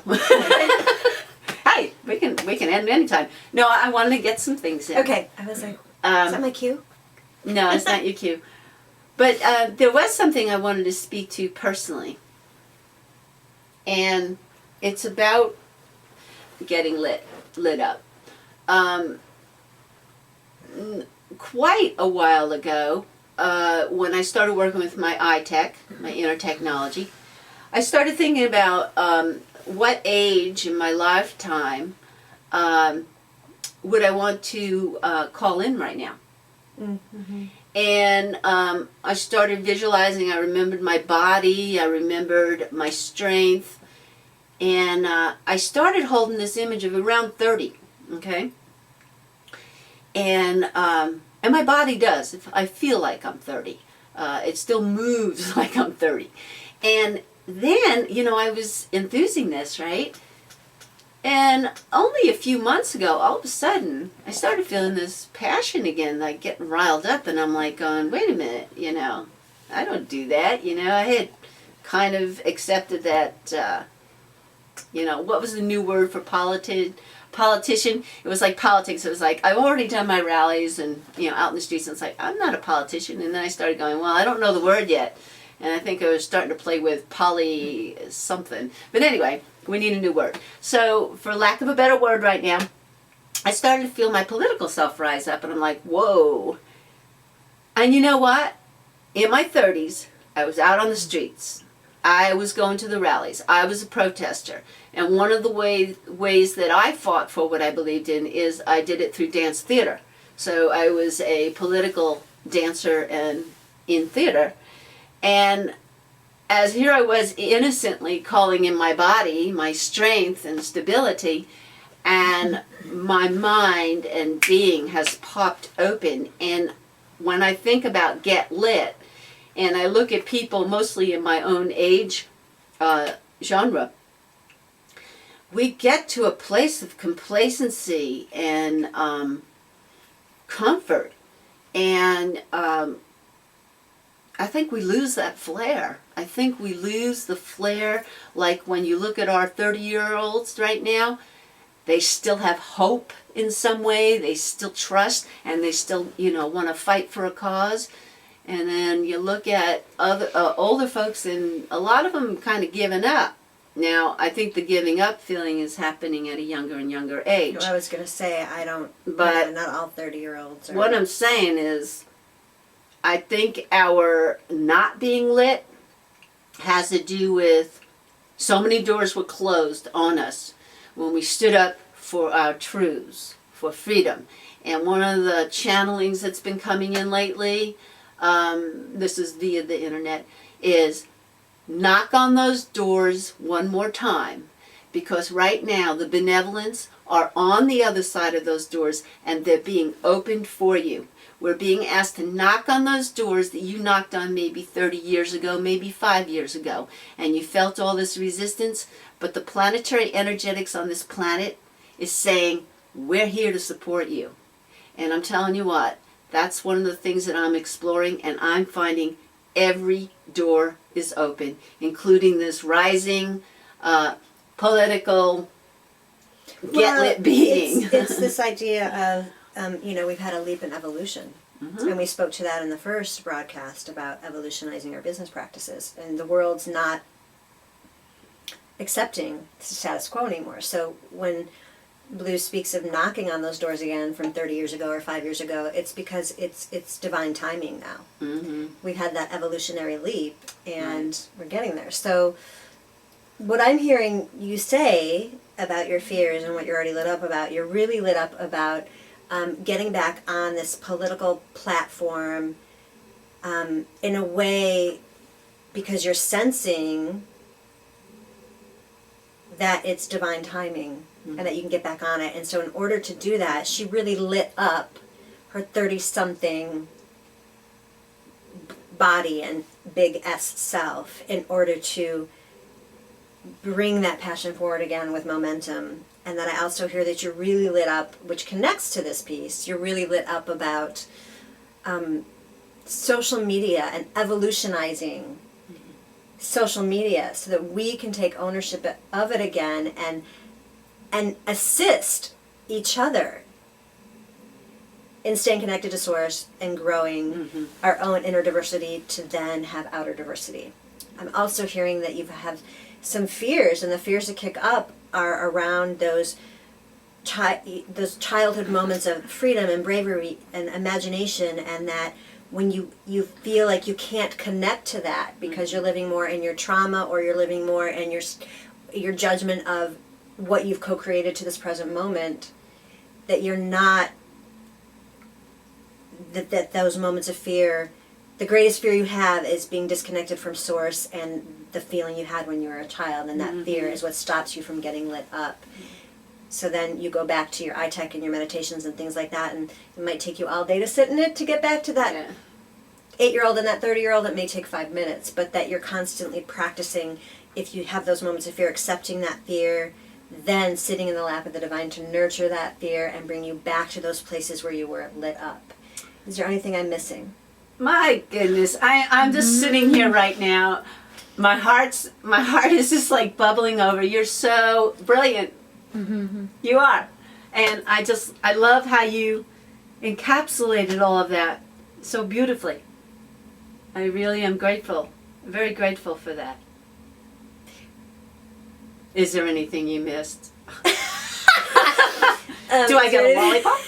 Hey, we can end anytime. No, I wanted to get some things in. Okay. I was like, is that my cue? No, it's not your cue. But there was something I wanted to speak to personally. And it's about getting lit up. Quite a while ago, when I started working with my iTech, my inner technology, I started thinking about what age in my lifetime would I want to call in right now. Mm-hmm. And I started visualizing. I remembered my body. I remembered my strength. And I started holding this image of around 30, okay? And my body does. I feel like I'm 30. It still moves like I'm 30. And then, I was enthusing this, right? And only a few months ago, all of a sudden, I started feeling this passion again, like getting riled up. And I'm like going, wait a minute, I don't do that. I had kind of accepted that, what was the new word for politician? It was like politics. It was like, I've already done my rallies and, out in the streets. And it's like, I'm not a politician. And then I started going, well, I don't know the word yet. And I think I was starting to play with poly something. But anyway, we need a new word. So for lack of a better word right now, I started to feel my political self rise up. And I'm like, whoa. And you know what? In my 30s, I was out on the streets. I was going to the rallies. I was a protester. And one of the ways that I fought for what I believed in is I did it through dance theater. So I was a political dancer and in theater. And as here I was innocently calling in my body, my strength and stability, and my mind and being has popped open. And when I think about Get Lit, and I look at people mostly in my own age genre, we get to a place of complacency and comfort. And I think we lose that flair. I think we lose the flair, like when you look at our 30-year-olds right now, they still have hope in some way, they still trust, and they still, want to fight for a cause. And then you look at other older folks, and a lot of them kind of giving up. Now, I think the giving up feeling is happening at a younger and younger age. Well, I was going to say, But not all 30-year-olds are. What I'm saying is, I think our not being lit has to do with so many doors were closed on us when we stood up for our truths, for freedom. And one of the channelings that's been coming in lately, this is via the internet, is knock on those doors one more time, because right now the benevolence are on the other side of those doors, and they're being opened for you. We're being asked to knock on those doors that you knocked on maybe 30 years ago, maybe 5 years ago, and you felt all this resistance, but the planetary energetics on this planet is saying, we're here to support you. And I'm telling you what, that's one of the things that I'm exploring, and I'm finding every door is open, including this rising political get-lit being. It's this idea of, we've had a leap in evolution. Mm-hmm. And we spoke to that in the first broadcast about evolutionizing our business practices. And the world's not accepting the status quo anymore. So when Blue speaks of knocking on those doors again from 30 years ago or 5 years ago, it's because it's divine timing now. Mm-hmm. We've had that evolutionary leap, and we're getting there. So what I'm hearing you say about your fears and what you're already lit up about, you're really lit up about getting back on this political platform in a way because you're sensing that it's divine timing and that you can get back on it. And so in order to do that, she really lit up her 30-something body and big S self in order to bring that passion forward again with momentum. And then I also hear that you're really lit up, which connects to this piece, you're really lit up about social media and evolutionizing social media so that we can take ownership of it again and assist each other in staying connected to source and growing our own inner diversity to then have outer diversity. I'm also hearing that you have some fears, and the fears that kick up are around those childhood moments of freedom and bravery and imagination, and that when you feel like you can't connect to that because you're living more in your trauma, or you're living more in your judgment of what you've co-created to this present moment, that you're not, that those moments of fear, the greatest fear you have is being disconnected from source and the feeling you had when you were a child, and that fear is what stops you from getting lit up. So then you go back to your iTech and your meditations and things like that, and it might take you all day to sit in it to get back to that 8-year-old and that 30-year-old. It may take 5 minutes, but that you're constantly practicing, if you have those moments of fear, accepting that fear, then sitting in the lap of the divine to nurture that fear and bring you back to those places where you were lit up. Is there anything I'm missing? My goodness, I'm just sitting here right now. My heart is just like bubbling over. You're so brilliant. You are. And I love how you encapsulated all of that so beautifully. I really am grateful, very grateful for that. Is there anything you missed? Do I get a lollipop?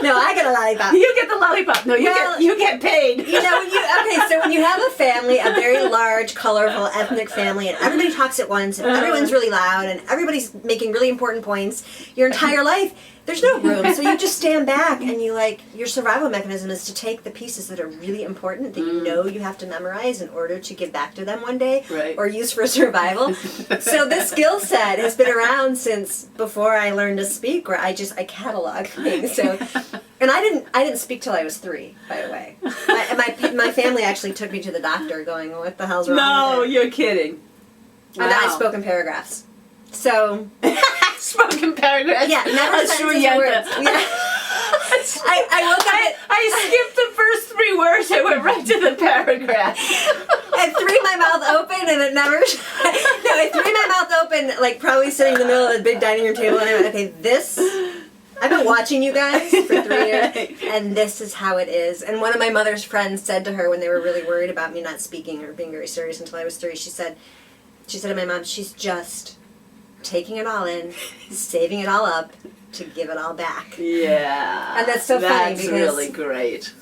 No, I get a lollipop. You get the lollipop. No, you get paid. So when you have a family, a very large, colorful, ethnic family, and everybody talks at once, and everyone's really loud, and everybody's making really important points, your entire life, there's no room. So you just stand back, and your survival mechanism is to take the pieces that are really important, that you know you have to memorize in order to give back to them one day, or use for survival. So this skill set has been around since before I learned to speak, where I catalog things. So, and I didn't speak till I was 3, by the way. My family actually took me to the doctor, going, "What the hell's wrong with it?" No, you're kidding. And I spoke in paragraphs. So spoken paragraphs. Yeah, never sentences or words. Yeah. I woke up I skipped the first 3 words. I went right to the paragraph. I threw my mouth open and it never. No, I threw my mouth open, like probably sitting in the middle of the big dining room table, and I went, "Okay, this. I've been watching you guys for 3 years, and this is how it is." And one of my mother's friends said to her when they were really worried about me not speaking or being very serious until I was 3, she said to my mom, "She's just taking it all in, saving it all up to give it all back." Yeah. And that's so funny because... That's really great.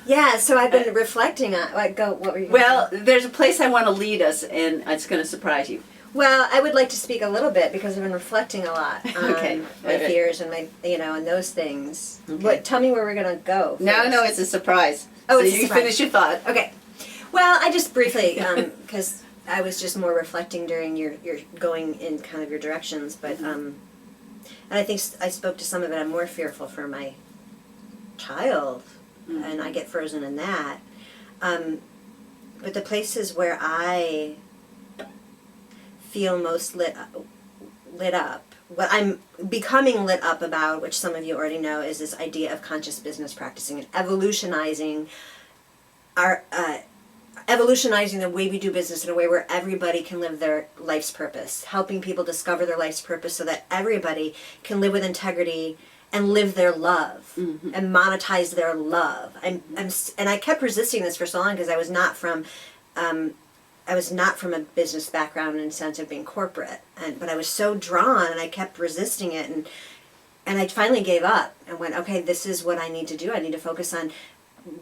Yeah, so I've been reflecting on... what were you Well, there's a place I want to lead us, and it's going to surprise you. Well, I would like to speak a little bit because I've been reflecting a lot on my fears and my, and those things. Okay. Tell me where we're going to go. No, it's a surprise. Oh, so it's a you surprise. finish your thought. Okay. Well, I just briefly, because I was just more reflecting during your going in kind of your directions, but And I think I spoke to some of it. I'm more fearful for my child, and I get frozen in that. But the places where I feel most lit up, what I'm becoming lit up about, which some of you already know, is this idea of conscious business practicing and evolutionizing the way we do business in a way where everybody can live their life's purpose, helping people discover their life's purpose so that everybody can live with integrity and live their love and monetize their love. And I kept resisting this for so long because I was not from a business background in the sense of being corporate, but I was so drawn, and I kept resisting it, and I finally gave up and went, okay, this is what I need to do. I need to focus on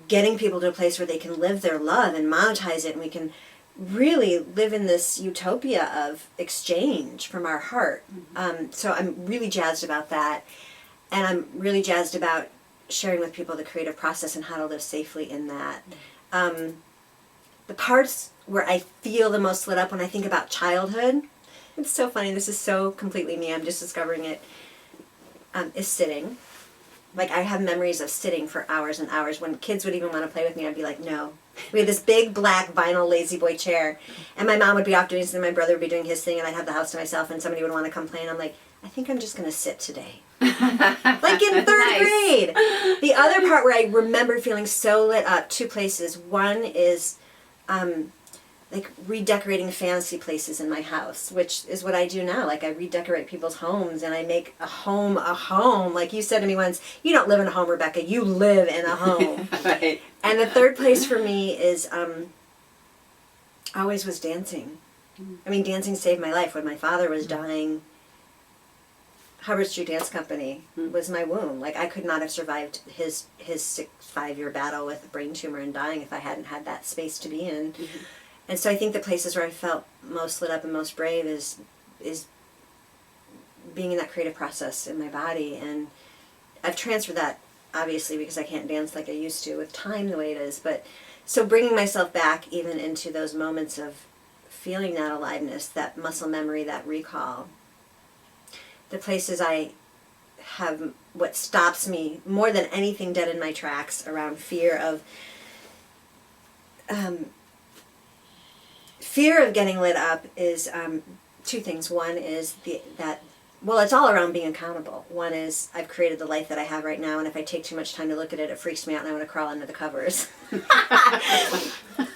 getting people to a place where they can live their love and monetize it, and we can really live in this utopia of exchange from our heart. So I'm really jazzed about that, and I'm really jazzed about sharing with people the creative process and how to live safely in that. The parts where I feel the most lit up when I think about childhood, it's so funny, this is so completely me, I'm just discovering it, is sitting. Like, I have memories of sitting for hours and hours. When kids would even want to play with me, I'd be like, no. We had this big black vinyl lazy boy chair, and my mom would be off doing something, my brother would be doing his thing, and I'd have the house to myself, and somebody would want to complain. I'm like, I think I'm just going to sit today. Like in third grade. The other part where I remember feeling so lit up, two places. One is like redecorating fantasy places in my house, which is what I do now. Like, I redecorate people's homes, and I make a home a home. Like you said to me once, you don't live in a home, Rebecca, you live in a home. Right. And the third place for me is always was dancing. I mean, dancing saved my life. When my father was dying, Hubbard Street Dance Company was my womb. Like, I could not have survived his 5-year battle with a brain tumor and dying if I hadn't had that space to be in. And so I think the places where I felt most lit up and most brave is being in that creative process in my body. And I've transferred that, obviously, because I can't dance like I used to with time the way it is. But so bringing myself back even into those moments of feeling that aliveness, that muscle memory, that recall. The places I have, what stops me more than anything dead in my tracks around fear of getting lit up is two things. One is it's all around being accountable. One is I've created the life that I have right now, and if I take too much time to look at it, it freaks me out and I want to crawl under the covers.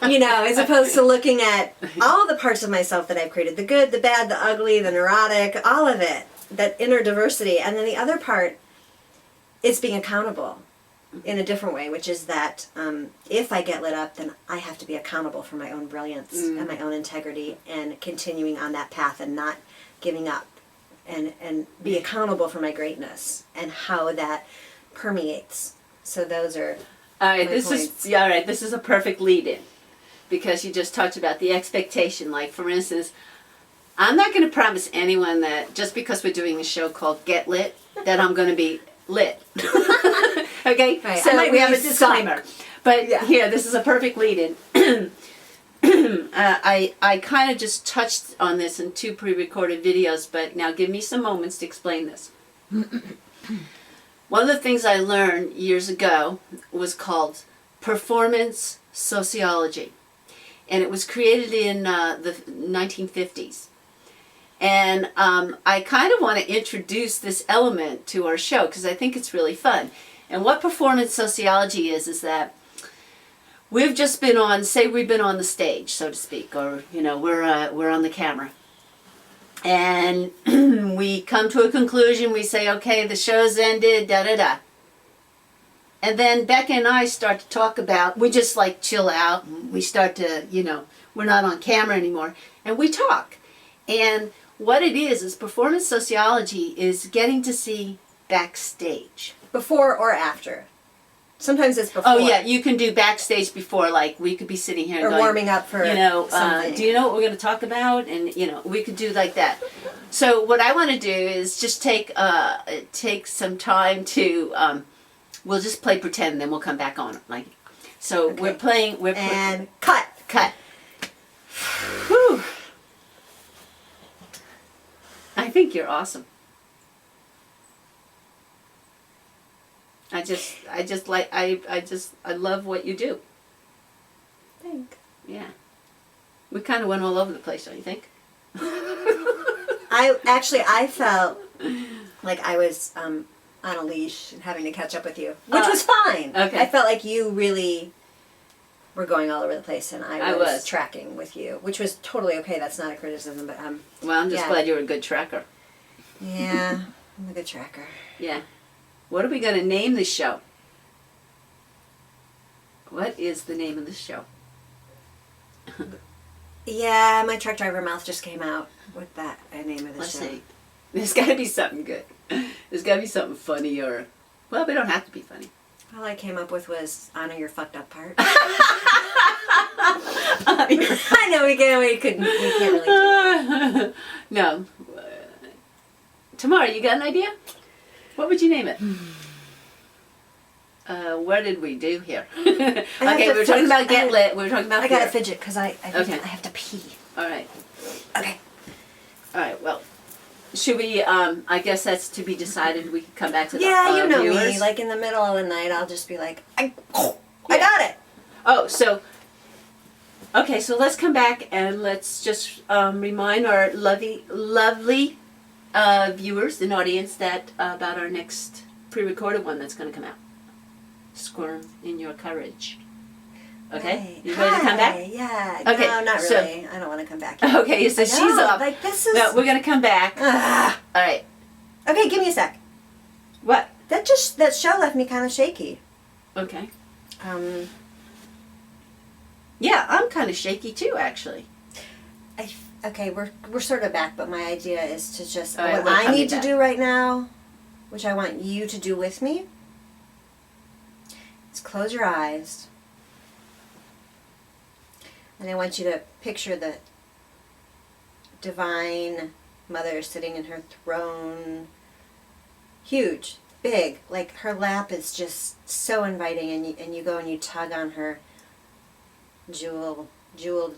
As opposed to looking at all the parts of myself that I've created, the good, the bad, the ugly, the neurotic, all of it, that inner diversity. And then the other part is being accountable in a different way, which is that if I get lit up, then I have to be accountable for my own brilliance and my own integrity, and continuing on that path and not giving up, and be accountable for my greatness and how that permeates. So those are all right. my points. This is a perfect lead-in, because you just talked about the expectation. Like, for instance, I'm not going to promise anyone that just because we're doing a show called Get Lit, that I'm going to be lit. Okay, Right. so we have a really disclaimer. But here, this is a perfect lead-in. I kind of just touched on this in 2 pre-recorded videos, but now give me some moments to explain this. One of the things I learned years ago was called performance sociology, and it was created in the 1950s. And I kind of want to introduce this element to our show because I think it's really fun. And what performance sociology is that we've just been on, say we've been on the stage, so to speak, or, we're on the camera. And we come to a conclusion, we say, okay, the show's ended, da-da-da. And then Becca and I start to talk about, we just like chill out, and we start to, we're not on camera anymore, and we talk. And what it is performance sociology is getting to see backstage. Before or after. Sometimes it's before. Oh yeah, you can do backstage before, like we could be sitting here and or going, warming up for something. do you know what we're going to talk about? And we could do like that. So what I want to do is just take some time to we'll just play pretend, then we'll come back on. Like, so Okay. we're playing. And cut. Whew. I think you're awesome. I love what you do. Thanks. Yeah. We kind of went all over the place, don't you think? I felt like I was on a leash and having to catch up with you, which was fine. Okay. I felt like you really were going all over the place, and I was tracking with you, which was totally okay. That's not a criticism, but well, I'm just glad you're a good tracker. Yeah, I'm a good tracker. Yeah. What are we going to name the show? What is the name of the show? Yeah, my truck driver mouth just came out with that name of the Let's show. see. There's got to be something good. There's got to be something funny or... Well, we don't have to be funny. All I came up with was honor your fucked up part. I know we can't really do that. No. Tamara, you got an idea? What would you name it? What did we do here? Okay, we were talking about get lit. We were talking about I gotta fidget because I have to pee. All right. Okay. All right, well, should we, I guess that's to be decided. We can come back to the Yeah, you know viewers. me. Like in the middle of the night, I'll just be like, I got it. Oh, so, okay, so let's come back and let's just remind our lovely viewers and audience that about our next pre-recorded one that's going to come out. Squirm in Your Courage. Okay? Hi. You ready to come back? Yeah. Okay, No, not so- really. I don't want to come back yet. Okay, so she's up. Like this is. No, we're going to come back. Ah. All right. Okay, give me a sec. What? That show left me kind of shaky. Okay. Um, Yeah, I'm kind of shaky too, actually. okay, we're sort of back, but my idea is to just All right, what we're I coming need to back. do right now, which I want you to do with me, is close your eyes, and I want you to picture the Divine Mother sitting in her throne, huge, big, like her lap is just so inviting, and you go and you tug on her jeweled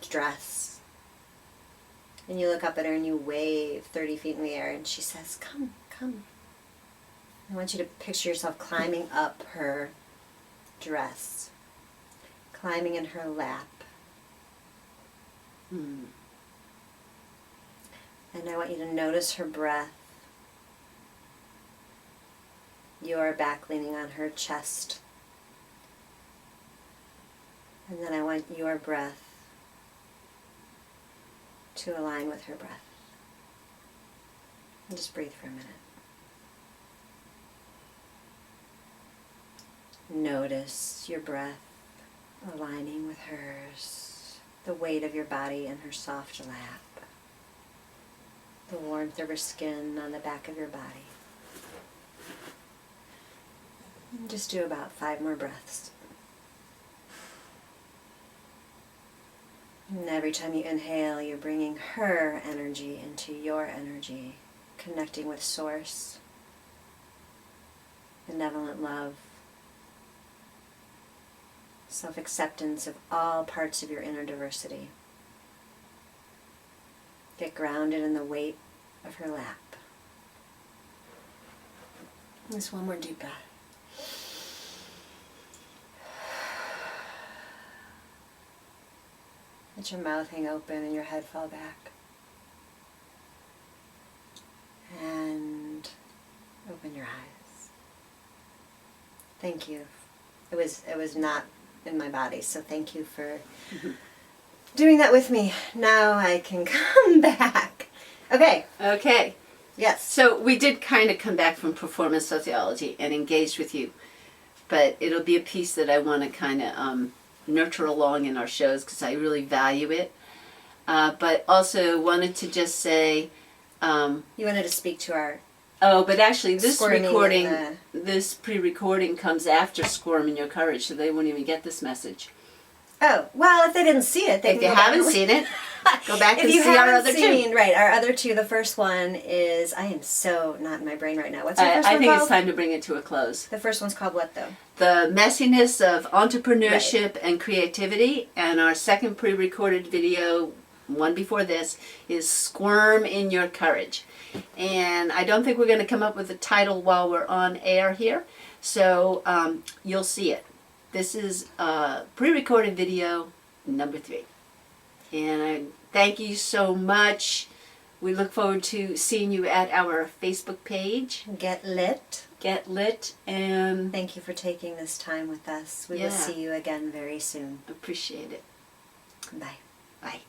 dress, and you look up at her and you wave 30 feet in the air, and she says, come, come. I want you to picture yourself climbing up her dress, climbing in her lap. Hmm. And I want you to notice her breath. Your back leaning on her chest. And then I want your breath to align with her breath. And just breathe for a minute. Notice your breath aligning with hers, the weight of your body in her soft lap, the warmth of her skin on the back of your body. And just do about 5 more breaths. And every time you inhale, you're bringing her energy into your energy, connecting with Source, benevolent love, self-acceptance of all parts of your inner diversity. Get grounded in the weight of her lap. Just one more deep breath. Let your mouth hang open and your head fall back. And open your eyes. Thank you. It was not in my body, so thank you for doing that with me. Now I can come back. Okay. Okay. Yes. So we did kind of come back from performance sociology and engaged with you, but it'll be a piece that I want to kind of nurture along in our shows because I really value it. But also wanted to just say... you wanted to speak to our... Oh, but actually this Squirming recording, in this pre-recording comes after Squirm in Your Courage, so they won't even get this message. Oh, well, if they didn't see it, they If can you go back haven't and seen it, go back and if you see our haven't other seen, two. right, our other two, the first one is, I am so not in my brain right now. What's the first I one think called? it's time to bring it to a close. The first one's called what, though? The messiness of entrepreneurship and creativity, and our second pre-recorded video, one before this, is Squirm in Your Courage. And I don't think we're going to come up with a title while we're on air here, So you'll see it. This is pre-recorded video number 3. And I thank you so much. We look forward to seeing you at our Facebook page. Get lit. Get lit, and Thank you for taking this time with us. We Yeah. will see you again very soon. appreciate it. Bye. Bye.